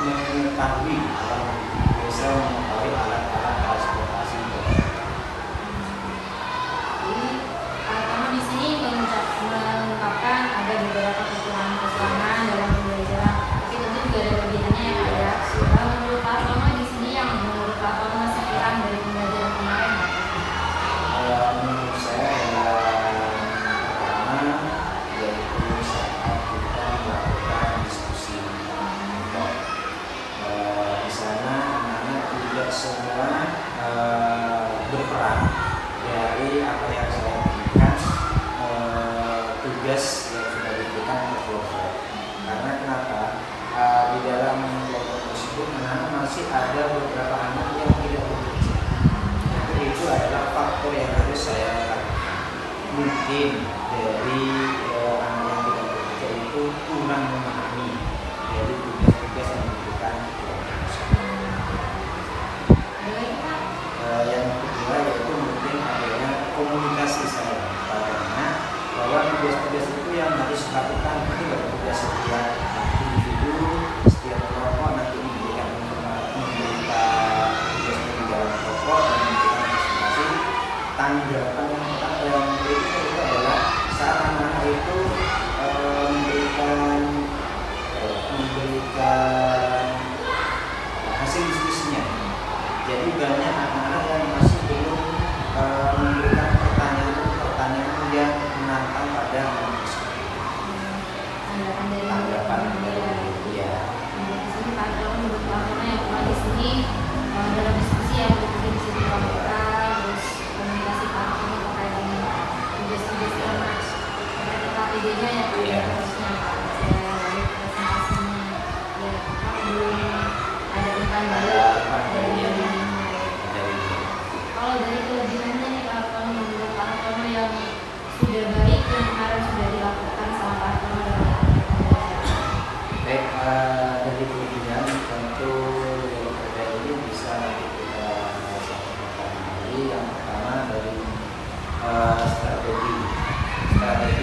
C: mengetahui atau bisa mengetahui alat-alat transportasi.
A: Jadi kamu di sini mengungkapkan ada beberapa kekurangan dalam pembelajaran, tapi tentu juga ada kelebihannya ya Kak ya. Menurut Pak Tono di sini yang menurut Pak Tono masih kurang dari pembelajaran kemarin apa?
C: Menurut saya adalah pertama yaitu saat kita melakukan diskusi. Di sana anak-anak tidak semua berperan dari apa yang saya berikan, tugas yang sudah diberikan ke kelompok. Karena kenapa? Di dalam kelompok tersebut anak-anak masih ada beberapa anak yang tidak bekerja. Itu adalah faktor yang harus saya lakukan. Mungkin dari anak yang tidak bekerja itu kurang memahami dari tugas-tugas yang diberikan kelompok tersebut. Yang kedua yaitu mungkin adanya komunikasi saya padanya bahwa tugas-tugas itu yang harus dilakukan itu adalah tugas setiap individu, setiap kelompok nanti memberikan tugas di dalam kelompok dan memberikan presentasi. Tanggapan yang berikutnya itu adalah saat anak-anak itu memberikan hasil diskusinya. Jadi banyak anak-anak yang masih belum memberikan pertanyaan yang menantang pada anak tersebut. Tanggapan dari dia.
A: Di sini Pak Tono menurut Pak Tono yang kurang di sini dalam diskusi yang berikutnya di sini kita terus komunikasi Pak Tono terkait dengan tugas-tugas yang KPD-nya ya Pak ya, harusnya Pak lalu presentasinya ya Pak belum ada umpan balik dari kalau dari kelebihannya nih Pak Tono menurut Pak Tono yang sudah baik yang kemarin sudah dilakukan sama Pak Tono dalam pembelajaran.
C: Baik, dari kelebihan tentu dari ini bisa kita sampaikan kembali. Yang pertama dari strategi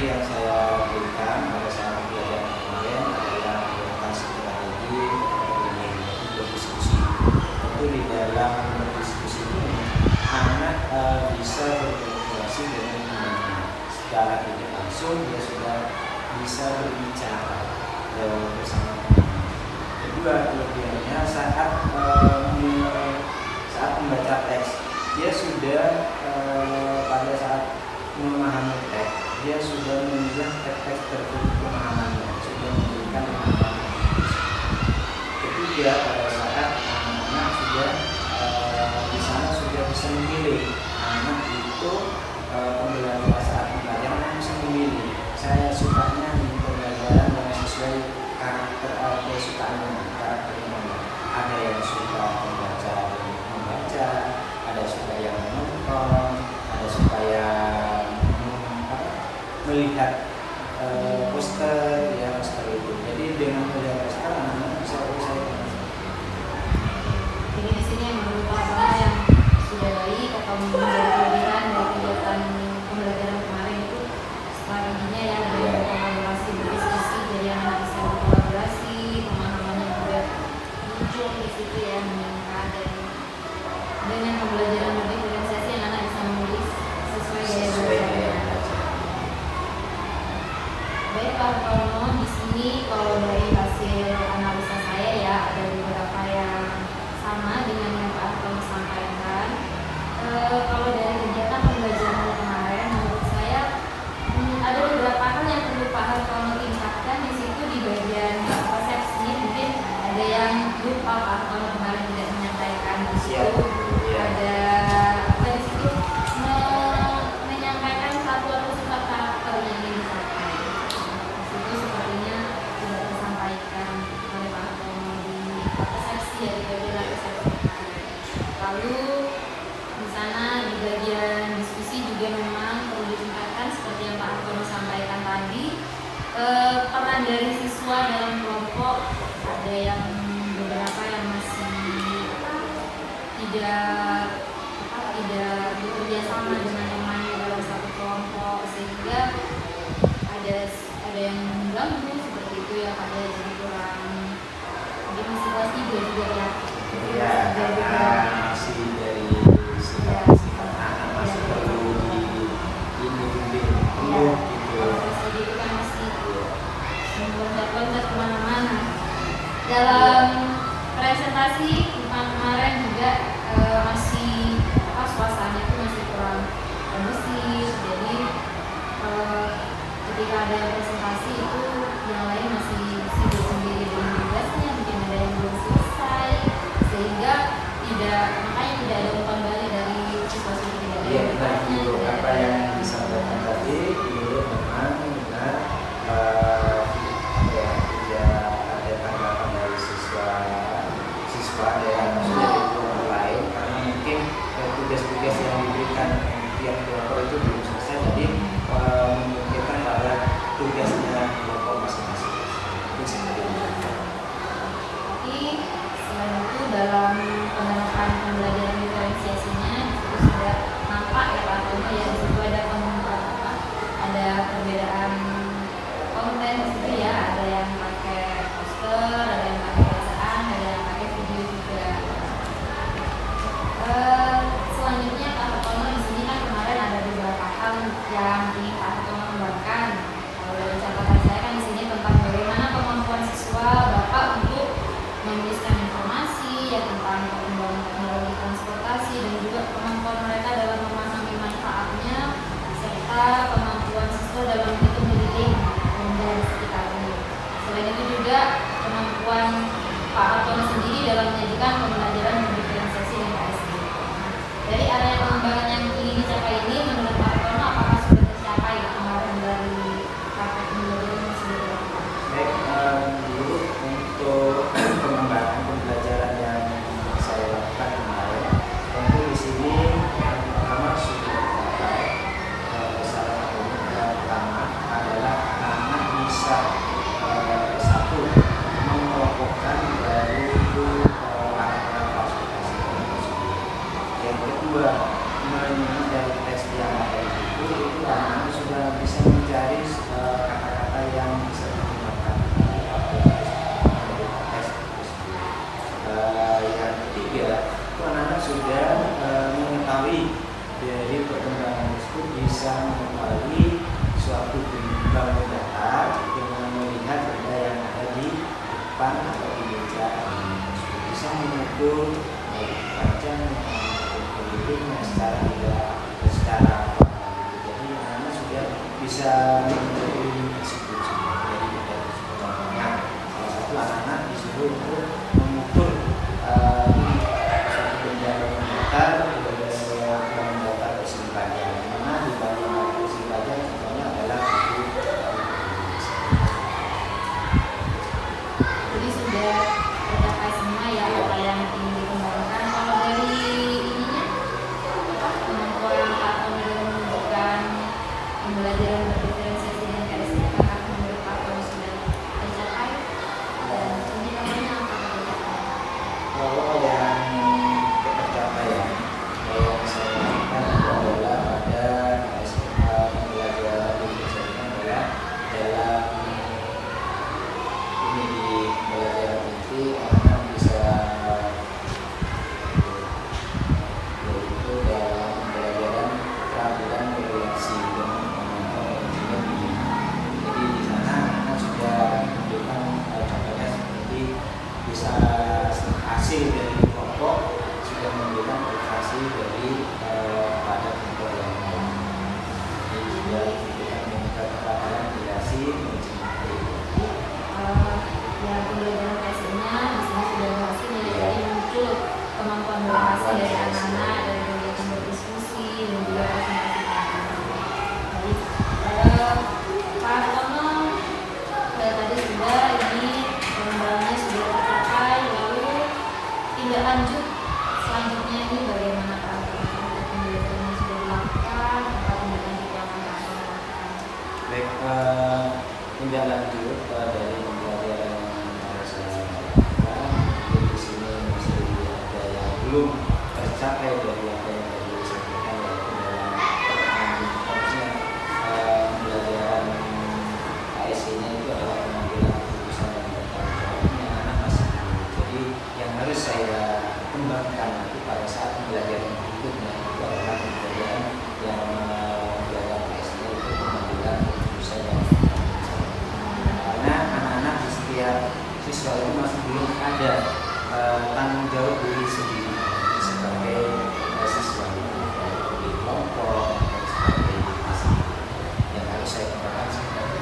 C: yang saya berikan pada saat pembelajaran kemarin adalah orientasi strategi berdiskusi. Tentu di dalam berdiskusi ini anak bisa berkomunikasi dengan teman-teman secara tidak langsung, dia sudah bisa berbicara bersama teman. Kedua kelebihannya saat membaca teks dia sudah pada saat memahami teks dia sudah melihat teks tertutup pemahamannya, sudah memberikan pemahaman. Ketiga pada saat anak-anak sudah di sana sudah bisa memilih. Anak itu pembelajaran saat pembelajaran bisa memilih. Saya sukanya di pembelajaran yang sesuai karakter kesukaannya, karakternya. Ada yang suka membaca, ada suka yang menonton, ada suka yang melihat poster ya seperti itu. Jadi dengan melihat poster anak-anak bisa
A: Jadi di sini menurut Pak Tono yang sudah baik atau menjadi kelebihan dari kegiatan pembelajaran kemarin itu strateginya ya ada yang berkolaborasi berdiskusi, jadi anak bisa berkolaborasi, pemahamannya juga muncul di situ ya meningkat, dan dengan pembelajaran berdiferensiasi anak bisa menulis sesuai gaya belajarnya. Baik Pak Tono, di sini kalau dari hasil analisa saya ya ada beberapa yang sama dengan yang Pak Tono sampaikan. Kalau dari kegiatan pembelajaran kemarin, menurut saya ada beberapa hal yang perlu Pak Tono tingkatkan di situ di bagian persepsi. Mungkin ada yang lupa Pak Tono kemarin tidak menyampaikan di situ. Ada apa di situ menyampaikan satu atau sifat karakter yang ingin disampaikan. Di situ sepertinya tidak tersampaikan oleh Pak Tono di persepsi ya, di bagian persepsi. Lalu di sana di bagian diskusi juga memang perlu ditingkatkan seperti yang Pak Tono sampaikan tadi. Peran dari siswa dalam kelompok ada yang beberapa yang masih tidak bekerja sama dengan temannya dalam satu kelompok, sehingga ada yang mengganggu seperti itu ya Pak ya, jadi kurang mengisi kelas 3 juga ya.
C: Ya, karena masih dari sifat anak masih perlu ini bimbing penuh gitu.
A: Jadi itu kan masih loncat-loncat kemana-mana. Dalam presentasi kemarin juga masih suasana itu masih kurang kondusif. Jadi ketika ada presentasi itu yang lain masih sibuk sendiri dengan tugasnya, mungkin ada yang belum selesai, sehingga makanya tidak ada umpan balik dari siswa-siswi tidak ada
C: Iya,
A: yang
C: benar
A: bertanya,
C: Bu.
A: tidak
C: Apa
A: ada
C: yang disampaikan tadi itu memang benar. Tidak ada tanggapan dari siswa yang sudah di kelompok lain karena mungkin tugas-tugas yang diberikan tiap kelompok itu belum selesai, jadi memungkinkan pada tugasnya kelompok masing-masing. Itu seperti itu.
A: Tapi selain itu dalam penerapan pembelajaran diferensiasinya itu sudah nampak ya Pak Tono ya, di situ ada ada perbedaan konten gitu ya, ada yang pakai poster, ada yang pakai bacaan, ada yang pakai video juga. Selanjutnya Pak Tono di sini kan kemarin ada beberapa hal yang ingin Pak Tono kembangkan. Kalau dari catatan saya kan di sini tentang bagaimana kemampuan siswa Bapak untuk menuliskan informasi ya tentang perkembangan teknologi transportasi dan juga kemampuan mereka dalam memahami manfaatnya serta kemampuan siswa dalam menghitung detail benda di sekitarnya. Selain itu juga kemampuan Pak Artono sendiri dalam menyajikan pembelajaran berdiferensiasi dan KSD. Dari area pengembangan yang ingin dicapai ini, menurut Pak Artono apakah sudah tercapai kemarin dari praktek pembelajaran yang sudah dilakukan?
C: Baik, dulu untuk pengembangan pembelajaran yang saya lakukan kemarin, tentu di sini yang pertama sudah tercapai. Salah satu pertama adalah anak bisa satu mengelompokkan dari anak-anak transportasi tersebut. Yang kedua, dari tes yang ada itu anak sudah bisa mencari kata-kata yang bisa digunakan tes tersebut. Yang ketiga, itu anak-anak sudah mengetahui dari perkembangan tersebut, bisa mengetahui suatu bangun datar dengan melihat benda yang ada di depan atau di meja tersebut, bisa mengukur panjang penduduknya secara jadi anak sudah bisa mengukur tersebut. Jadi dari contohnya salah satu anak disuruh untuk mengukur suatu benda bangun datar bersih baja, dimana di bangunan bersih baja contohnya adalah
A: Jadi sudah tercapai semua ya apa yang ingin dikembangkan. Kalau dari ininya kemampuan Pak Tono dalam menunjukkan pembelajaran berdiferensiasi dan KSD, apakah menurut Pak Tono sudah tercapai dan indikatornya apa tercapai?
C: kalau yang tercapaian yang saya lakukan itu adalah pada pembelajaran ini adalah dalam ini di pembelajaran itu anak bisa yaitu dalam pembelajaran keterampilan berreaksi dengan kemampuan engineering. Jadi di sana anak sudah menunjukkan contohnya seperti bisa hasil dari kelompok sudah memberikan prestasi dari pada kelompok yang lain. Jadi sudah memberikan keterampilan berreaksi engineering.
A: Ya pembelajaran KSD-nya di sini sudah berhasil ya, jadi muncul kemampuan berhasil dari anak-anak dari kegiatan berdiskusi dan juga presentasi anak-anak. Jadi Pak Tono tadi sudah ini pengembangannya sudah tercapai, lalu tindak lanjut selanjutnya ini bagaimana Pak Tono? Pembelajaran yang sudah dilakukan, apa tindak lanjut yang akan Pak Tono lakukan?
C: Baik, tindak lanjut dari pembelajaran yang saya lakukan di sini masih ada yang belum tercapai dari apa yang tadi disampaikan, yaitu dalam harusnya pembelajaran KSD-nya itu adalah pengambilan keputusan dan bertanggung jawabnya anak masih belum.
B: mengembangkan nanti pada saat pembelajaran berikutnya itu adalah pembelajaran yang belajar SD itu pembelajaran jurusan yang karena anak-anak di setiap siswa itu masih belum ada tanggung jawab diri sendiri sebagai siswa di kelompok sebagai yang harus saya kembangkan sebagai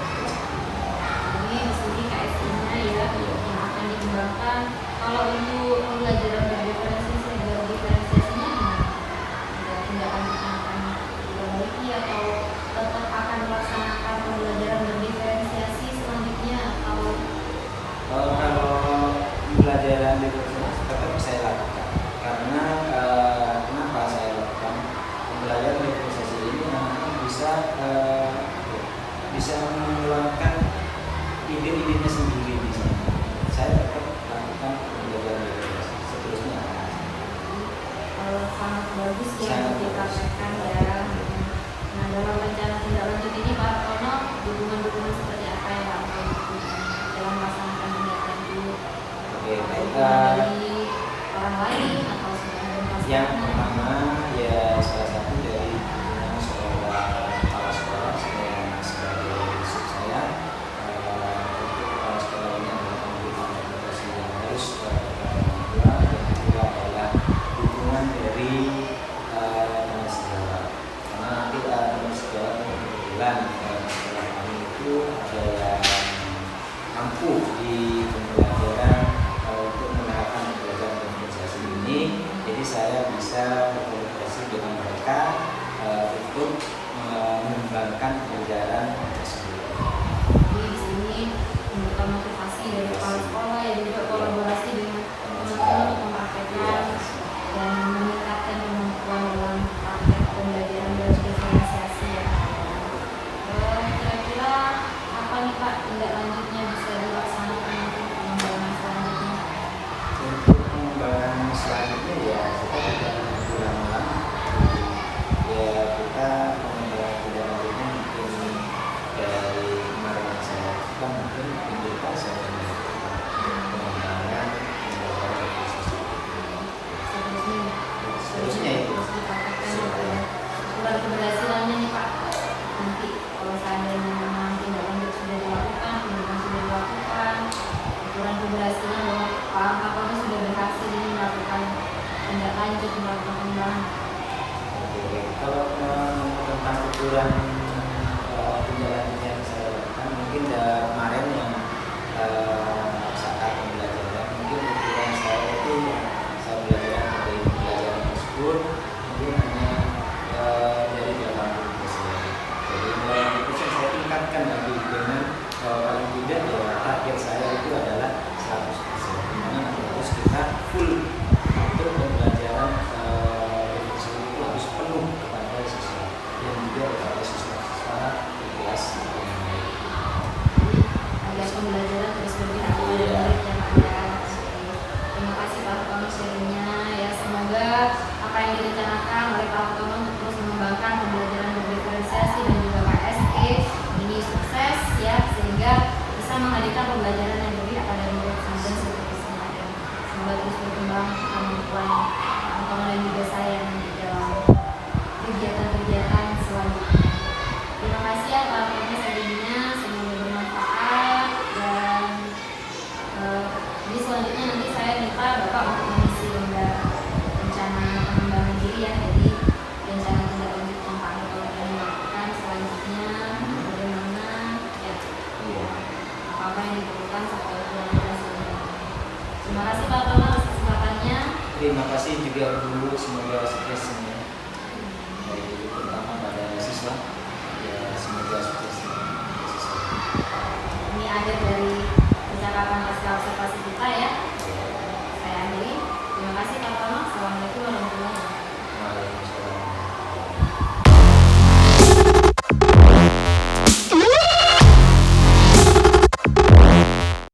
A: Ini di sini KSI-nya ya yang akan dikembangkan. Kalau untuk pembelajaran berdiferensiasinya gimana? Ada tindakan yang akan diperbaiki atau tetap akan melaksanakan pembelajaran berdiferensiasi selanjutnya atau
B: kalau pembelajaran diferensiasi tetap saya lakukan karena kenapa saya lakukan pembelajaran diferensiasi ini anak-anak bisa mengeluarkan ide-idenya sendiri di sana. Saya tetap lakukan pembelajaran diferensiasi seterusnya.
A: sangat bagus ya
B: Sangat
A: dipraktekkan ya. Nah dalam rencana tindak lanjut ini Pak Tono dukungan-dukungan seperti apa yang Pak Tono lakukan dalam melaksanakan tindak lanjut?
B: Oke, baik.
A: Dari orang lain atau seorang
B: Yang pertama ya salah satu dari seorang kepala sekolah sebagai sub saya untuk kepala sekolah ini adalah memberikan edukasi yang harus kepada orang tua dan kedua adalah dukungan dari teman sejawat karena nanti teman sejawat kebetulan sekolah kami itu ada yang mampu di pembelajaran untuk menerapkan pembelajaran diferensiasi ini, jadi saya bisa berkomunikasi dengan mereka untuk mengembangkan pembelajaran tersebut.
A: Jadi di sini memberikan motivasi dari kepala sekolah yang juga kolaborasi dengan teman-teman untuk mempraktekkan dan meningkatkan kemampuan dalam praktek pembelajaran berdiferensiasi ya. Kira-kira apa nih Pak tindak lanjutnya bisa dilaksanakan nanti pengembangan selanjutnya?
B: Untuk pengembangan selanjutnya ya kita tidak ulang-ulang, ya kita pengembangan tidak lanjutnya mungkin dari kemarin yang saya lakukan mungkin minggu depan saya akan melakukan pengembangan seterusnya itu
A: terus dipraktekkan gitu ya. Ukuran keberhasilannya nih Pak nanti kalau seandainya memang tindak lanjut sudah dilakukan, pengembangan sudah dilakukan, ukuran keberhasilan bahwa Pak Kapolri sudah berhasil ini melakukan tindak lanjut melakukan pengembangan.
B: Oke, kalau tentang ukuran tindak lanjut yang saya lakukan mungkin kemarin yang saat pembelajaran mungkin ukuran saya itu yang saya belajar dari pembelajaran tersebut mungkin hanya dari 80%. Jadi mulai 80% saya tingkatkan lagi dengan paling tidak ya target saya itu adalah 100%. Dimana harus kita full untuk pembelajaran tersebut itu harus penuh kepada siswa dan juga kepada siswa-siswa di kelas yang lain.
A: Agar pembelajaran terus berpihak kepada murid yang ada. Terima kasih Pak Tono sharingnya ya, semoga apa yang direncanakan oleh Pak Tono untuk terus mengembangkan pembelajaran berdiferensiasi dan juga KSE ini sukses ya, sehingga bisa menghadirkan pembelajaran yang berpihak pada murid dan seterusnya dan semoga terus berkembang kemampuan Pak Tono dan juga saya nanti dalam kegiatan-kegiatan selanjutnya. Terima kasih ya Pak Tono sharingnya, semoga bermanfaat dan jadi selanjutnya nanti saya minta Bapak untuk mengisi lembar rencana pengembangan diri ya, jadi rencana tindak lanjut yang Pak Tono akan lakukan selanjutnya bagaimana ya apa yang diperlukan sampai ukuran hasilnya. Terima kasih Pak Tono atas kesempatannya.
B: Terima kasih juga dulu, semoga sukses.